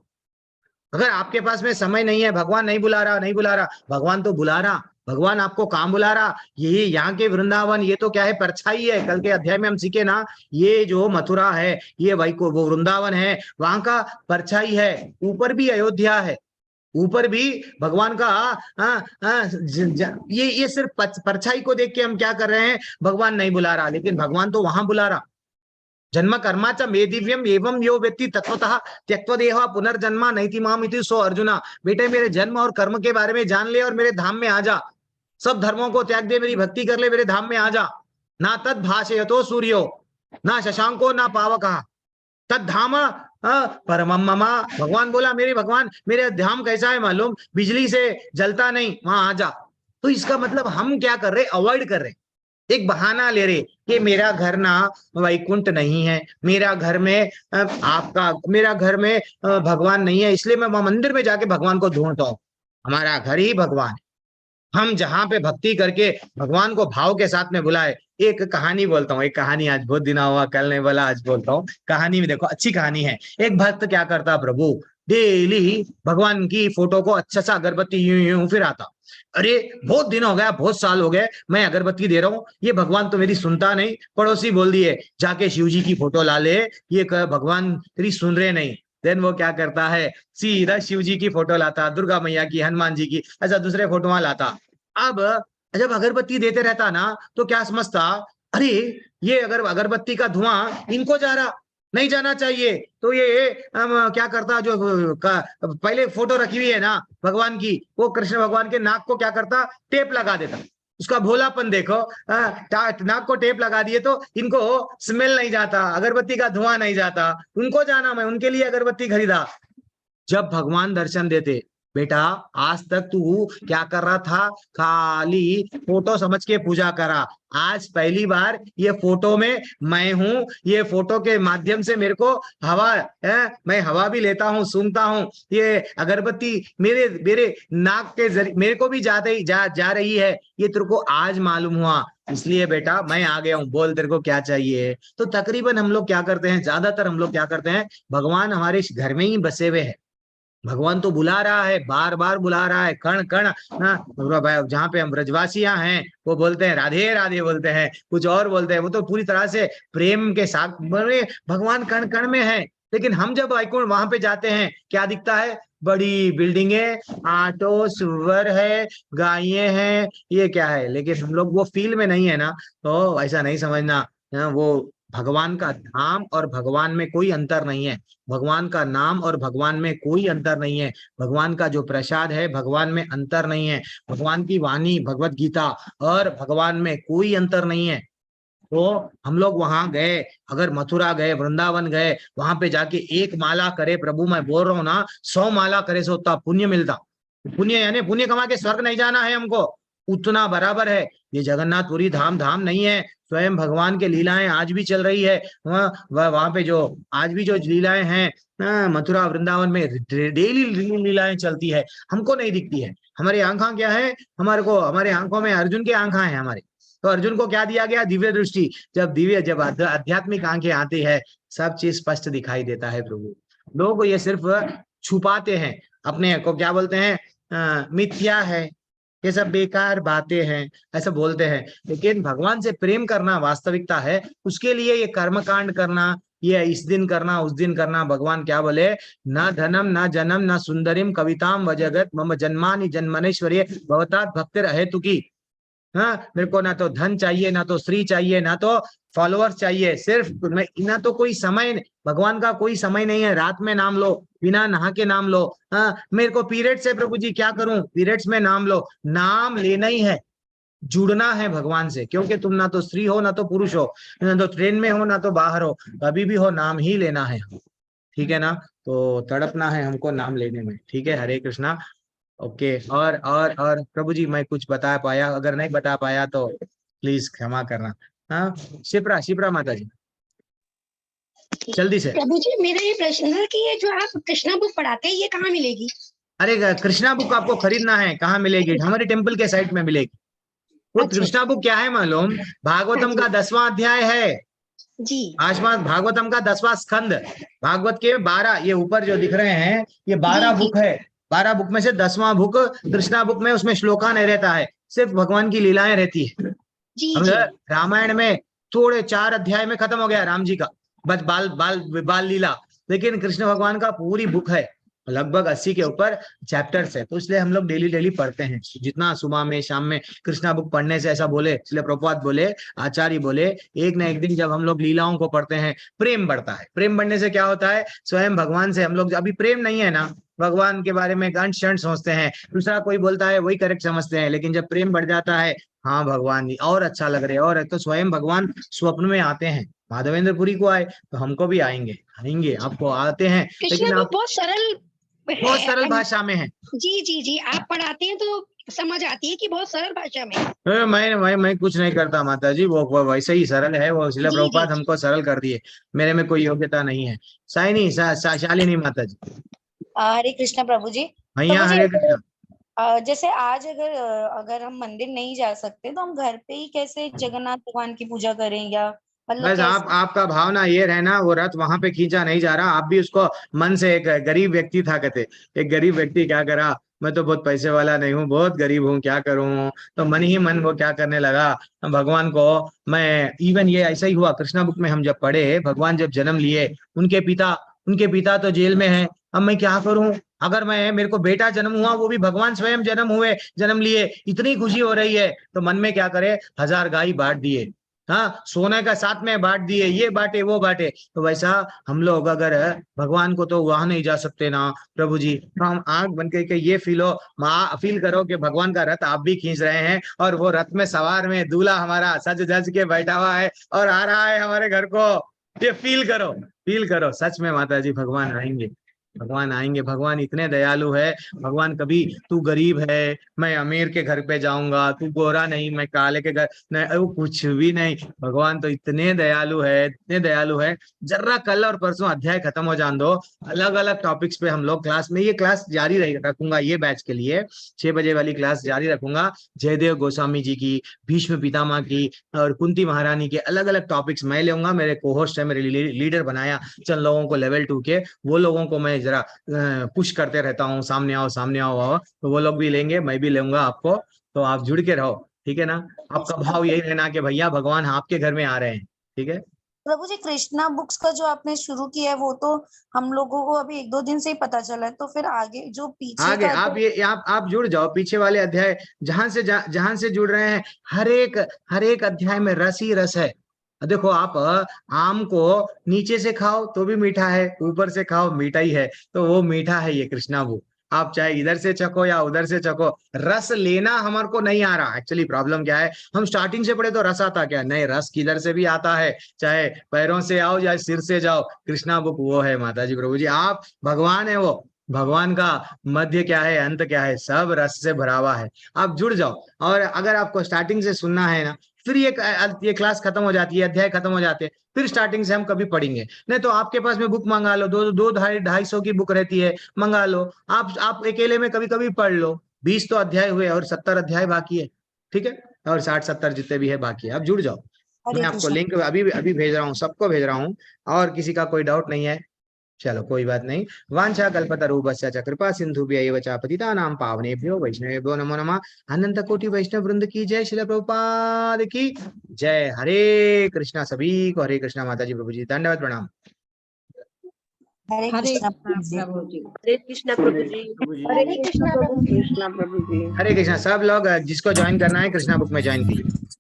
Speaker 2: अगर आपके पास में समय नहीं है, भगवान नहीं बुला रहा, भगवान तो बुला रहा, भगवान आपको काम बुला रहा। यही यहाँ के वृंदावन, ये तो क्या है, परछाई है। कल के अध्याय में हम सीखे ना, ये जो मथुरा है, ये भाई को वो वृंदावन है, वहां का परछाई है। ऊपर भी अयोध्या है, ऊपर भी भगवान का ये सिर्फ परछाई को देख के हम क्या कर रहे हैं? भगवान नहीं बुला रहा, लेकिन भगवान तो वहां बुला रहा। जन्म कर्मा च मे दिव्यम एवं यो व्यक्ति तत्वतः त्यक्त्वदेह पुनर्जन्मा नैति माम इति सो अर्जुना। बेटे, मेरे जन्म और कर्म के बारे में जान ले और मेरे धाम में आ जा। सब धर्मों को त्याग दे, मेरी भक्ति कर ले, मेरे धाम में आ जा। ना तद भाषयतो सूर्यो ना शशांको ना पावकः तद धाम परमम मम। भगवान बोला, मेरे भगवान, मेरे धाम कैसा है मालूम? बिजली से जलता नहीं, वहां आ जा। तो इसका मतलब हम क्या कर रहे? अवॉइड कर रहे। एक बहाना ले रहे कि मेरा घर ना वैकुंठ नहीं है, मेरा घर में मेरा घर में भगवान नहीं है, इसलिए मैं मंदिर में जाके भगवान को ढूंढता हूँ। हमारा घर ही भगवान है। हम जहाँ पे भक्ति करके भगवान को भाव के साथ में बुलाए। एक कहानी बोलता हूँ, एक कहानी आज बहुत दिन हुआ, कल नहीं बोला, आज बोलता हूँ। कहानी में देखो, अच्छी कहानी है। एक भक्त क्या करता, प्रभु डेली भगवान की फोटो को अच्छा सा अगरबत्ती यूं यूं फिर आता। अरे बहुत दिन हो गया, बहुत साल हो गए, मैं अगरबत्ती दे रहा हूँ, ये भगवान तो मेरी सुनता नहीं। पड़ोसी बोल दिए जाके शिव जी की फोटो ला ले, ये भगवान तेरी सुन रहे नहीं। देन वो क्या करता है, सीधा शिव जी की फोटो लाता, दुर्गा मैया की, हनुमान जी की, ऐसा दूसरे फोटो लाता। अब जब अगरबत्ती देते रहता ना, तो क्या समझता, अरे ये अगर अगरबत्ती का धुआं इनको जा रहा, नहीं जाना चाहिए। तो ये क्या करता, जो पहले फोटो रखी हुई है ना भगवान की, वो कृष्ण भगवान के नाक को क्या करता, टेप लगा देता। उसका भोलापन देखो, नाक को टेप लगा दिए तो इनको स्मेल नहीं जाता, अगरबत्ती का धुआं नहीं जाता, उनको जाना, मैं उनके लिए अगरबत्ती खरीदा। जब भगवान दर्शन देते, बेटा आज तक तू क्या कर रहा था, खाली फोटो समझ के पूजा करा, आज पहली बार ये फोटो में मैं हूं, ये फोटो के माध्यम से मेरे को हवा है, मैं हवा भी लेता हूँ, सूंघता हूँ, ये अगरबत्ती मेरे नाक के जरिए मेरे को भी जा रही है, ये तेरे को आज मालूम हुआ, इसलिए बेटा मैं आ गया हूँ, बोल तेरे को क्या चाहिए। तो तकरीबन हम लोग क्या करते हैं, ज्यादातर हम लोग क्या करते हैं, भगवान हमारे घर में ही बसे हुए हैं, भगवान तो बुला रहा है, बार बार बुला रहा है, कण कण। जहाँ पे हम ब्रजवासियां हैं वो बोलते हैं राधे राधे बोलते हैं, कुछ और बोलते हैं, वो तो पूरी तरह से प्रेम के साथ भगवान कण कण में है। लेकिन हम जब वैकुंठ वहां पे जाते हैं, क्या दिखता है, बड़ी बिल्डिंगे, ऑटो, सुअर है, गायें हैं, ये क्या है। लेकिन हम लोग वो फील में नहीं है ना, तो ऐसा नहीं समझना, वो भगवान का धाम और भगवान में कोई अंतर नहीं है, भगवान का नाम और भगवान में कोई अंतर नहीं है, भगवान का जो प्रसाद है भगवान में अंतर नहीं है, भगवान की वाणी भगवत गीता और भगवान में कोई अंतर नहीं है। तो हम लोग वहां गए, अगर मथुरा गए, वृंदावन गए, वहां पे जाके एक माला करे, प्रभु मैं बोल रहा हूँ ना, 100 माला करे से उतना पुण्य मिलता। पुण्य यानी पुण्य कमा के स्वर्ग नहीं जाना है हमको, उतना बराबर है। ये जगन्नाथपुरी धाम नहीं है, स्वयं भगवान के लीलाएं आज भी चल रही है। वहां पे जो आज भी जो लीलाएं हैं मथुरा वृंदावन में, डेली लीलाएं चलती है, हमको नहीं दिखती है। हमारी आंखा क्या है, हमारे आंखों में अर्जुन की आंखा है हमारे, तो अर्जुन को क्या दिया गया, दिव्य दृष्टि। जब आध्यात्मिक आंखें आती है, सब चीज स्पष्ट दिखाई देता है प्रभु। लोग ये सिर्फ छुपाते हैं अपने को, क्या बोलते हैं, मिथ्या है, ये सब बेकार बातें हैं, ऐसा बोलते हैं। लेकिन भगवान से प्रेम करना वास्तविकता है, उसके लिए ये कर्मकांड करना, ये इस दिन करना, उस दिन करना। भगवान क्या बोले, न धनम न जनम न सुंदरिम कविताम व जगत मम जन्मानि जन्मनेश्वर्य भवतात भक्तिर अहेतुकी। हाँ, मेरे को ना तो धन चाहिए, ना तो स्त्री चाहिए, ना तो फॉलोअर्स चाहिए, सिर्फ ना तो कोई समय, भगवान का कोई समय नहीं है, रात में नाम लो, बिना नहा के नाम लो। हाँ, मेरे को पीरियड्स है प्रभु जी, क्या करूं, पीरियड्स में नाम लो, नाम लेना ही है, जुड़ना है भगवान से। क्योंकि तुम ना तो स्त्री हो, ना तो पुरुष हो, ना तो ट्रेन में हो, ना तो बाहर हो, कभी भी हो, नाम ही लेना है, ठीक है ना। तो तड़पना है हमको नाम लेने में, ठीक है। हरे कृष्णा। ओके, और प्रभु जी मैं कुछ बता पाया, अगर नहीं बता पाया तो प्लीज क्षमा करना। हाँ, शिप्रा माता जी जल्दी से।
Speaker 11: प्रभु जी मेरा ये प्रश्न था कि ये जो आप कृष्णा बुक पढ़ाते हैं ये कहाँ मिलेगी?
Speaker 2: अरे कृष्णा बुक आपको खरीदना है, कहाँ मिलेगी, हमारे टेम्पल के साइट में मिलेगी। वो कृष्णा बुक क्या है मालूम, भागवतम का 10वां अध्याय है
Speaker 11: जी,
Speaker 2: भागवतम का 10वां स्कंद, भागवत के 12, ये ऊपर जो दिख रहे हैं ये 12 बुक है, 12 बुक में से 10वां बुक कृष्णा बुक में, उसमें श्लोका नहीं रहता है, सिर्फ भगवान की लीलाएं रहती है। रामायण में थोड़े 4 अध्याय में खत्म हो गया राम जी का बस बाल लीला, लेकिन कृष्ण भगवान का पूरी बुक है, लगभग 80 के ऊपर चैप्टर्स है। तो इसलिए हम लोग डेली पढ़ते हैं, जितना सुबह में शाम में कृष्णा बुक पढ़ने से, ऐसा बोले, इसलिए प्रभुपाद बोले, आचार्य बोले, एक ना एक दिन जब हम लोग लीलाओं को पढ़ते हैं, प्रेम बढ़ता है। प्रेम बढ़ने से क्या होता है, स्वयं भगवान से हम लोग, अभी प्रेम नहीं है ना, भगवान के बारे में गांठ क्षण सोचते हैं, दूसरा कोई बोलता है वही करेक्ट समझते हैं, लेकिन जब प्रेम बढ़ जाता है, हाँ भगवान जी और अच्छा लग रहे हैं, और तो स्वयं भगवान स्वप्न में आते हैं। माधवेंद्रपुरी को आए तो हमको भी आएंगे, आपको आते हैं, लेकिन आप
Speaker 11: बहुत सरल
Speaker 2: भाषा में है।
Speaker 11: जी आप पढ़ाते हैं तो समझ आती है कि बहुत सरल भाषा में।
Speaker 2: मैं कुछ नहीं करता माता जी, वो वैसे ही सरल है वो, इसलिए प्रभुपाद हमको सरल कर दिए, मेरे में कोई योग्यता नहीं है। शालिनी शालिनी माता जी।
Speaker 12: हरे कृष्णा प्रभु जी।
Speaker 2: भैया हरे कृष्णा।
Speaker 12: जैसे आज अगर हम मंदिर नहीं जा सकते तो हम घर पे ही कैसे जगन्नाथ भगवान की पूजा करें, या मतलब
Speaker 2: बस आपका भावना ये रहना, वो रथ वहां पे खींचा नहीं जा रहा, आप भी उसको मन से, एक गरीब व्यक्ति था, कहते एक गरीब व्यक्ति क्या करा, मैं तो बहुत पैसे वाला नहीं हूँ, बहुत गरीब हूँ, क्या करूँ, तो मन ही मन वो क्या करने लगा, भगवान को मैं, इवन ये ऐसा ही हुआ कृष्णा बुक में हम जब पढ़े, भगवान जब जन्म लिए, उनके पिता तो जेल में है, अब मैं क्या करूं, अगर मेरे को बेटा जन्म हुआ, वो भी भगवान स्वयं जन्म लिए, इतनी खुशी हो रही है, तो मन में क्या करे, 1000 गाय बांट दिए, हाँ, सोने का साथ में बांट दिए, ये बांटे वो बांटे। तो वैसा हम लोग अगर भगवान को तो वहां नहीं जा सकते ना प्रभु जी, तो हम आंख बन के ये फील करो कि भगवान का रथ आप भी खींच रहे हैं, और वो रथ में सवार में दूल्हा हमारा सज धज के बैठा हुआ है और आ रहा है हमारे घर को, ये फील करो सच में माता जी, भगवान आएंगे, भगवान इतने दयालु है, भगवान कभी तू गरीब है मैं अमीर के घर पे जाऊंगा, तू गोरा नहीं मैं काले के घर नहीं, वो कुछ भी नहीं, भगवान तो इतने दयालु है। जरा कल और परसों अध्याय खत्म हो जान दो, अलग अलग टॉपिक्स पे हम लोग क्लास में, ये क्लास जारी रखूंगा, ये बैच के लिए 6 बजे वाली क्लास जारी रखूंगा, जयदेव गोस्वामी जी की, भीष्म पितामह की और कुंती महारानी के अलग अलग टॉपिक्स मैं लूंगा, मेरे को होस्ट है, मेरे लीडर बनाया चंद लोगों को लेवल 2 के, वो लोगों को मैं जरा पुश करते रहता हूँ, सामने आओ, तो वो लोग भी लेंगे, मैं भी लूंगा आपको, तो आप जुड़ के रहो, ठीक है ना, आपका भाव यही रहना कि भैया भगवान आपके घर में आ रहे हैं, ठीक है
Speaker 12: प्रभु जी। कृष्णा बुक्स का जो आपने शुरू किया है वो तो हम लोगों को अभी 1-2 दिन से ही पता चला है, तो फिर आगे जो पीछे
Speaker 2: आगे आप जुड़ जाओ, पीछे वाले अध्याय जहां से जुड़ रहे हैं, हर एक अध्याय में रस ही रस है। देखो, आप आम को नीचे से खाओ तो भी मीठा है, ऊपर से खाओ मीठा ही है, तो वो मीठा है ये कृष्णा बुक, आप चाहे इधर से चखो या उधर से चखो, रस लेना हमारे को नहीं आ रहा। एक्चुअली प्रॉब्लम क्या है, हम स्टार्टिंग से पढ़े तो रस आता क्या, नहीं, रस किधर से भी आता है, चाहे पैरों से आओ या सिर से जाओ, कृष्णा बुक वो है माता जी प्रभु जी, आप भगवान है, वो भगवान का मध्य क्या है, अंत क्या है, सब रस से भरा हुआ है, आप जुड़ जाओ। और अगर आपको स्टार्टिंग से सुनना है ना, फिर ये क्लास खत्म हो जाती है, अध्याय खत्म हो जाते हैं, फिर स्टार्टिंग से हम कभी पढ़ेंगे, नहीं तो आपके पास में बुक मंगा लो, 200-250 की बुक रहती है, मंगा लो, आप अकेले में कभी कभी पढ़ लो, 20 तो अध्याय हुए और 70 अध्याय बाकी है, ठीक है, और 60-70 जितने भी है बाकी है, आप जुड़ जाओ। मैं आपको लिंक अभी भेज रहा हूँ, सबको भेज रहा हूँ, और किसी का कोई डाउट नहीं है, चलो कोई बात नहीं। वांछा कल्पतरूपस्य च कृपा सिंधुभ्यैव च पतितानां पावनेभ्यो वैष्णवेभ्यो नमो नमः। अनंत कोटि वैष्णव वृंद की जय, श्रील प्रभुपाद की जय। हरे कृष्णा, सभी को हरे कृष्णा। माता जी प्रभु जी दंडवत प्रणाम।
Speaker 12: हरे कृष्णा प्रभु जी।
Speaker 3: हरे कृष्णा प्रभु जी।
Speaker 11: हरे कृष्णा प्रभु जी।
Speaker 2: हरे कृष्णा। सब लोग जिसको ज्वाइन करना है कृष्णा बुक में ज्वाइन कीजिए।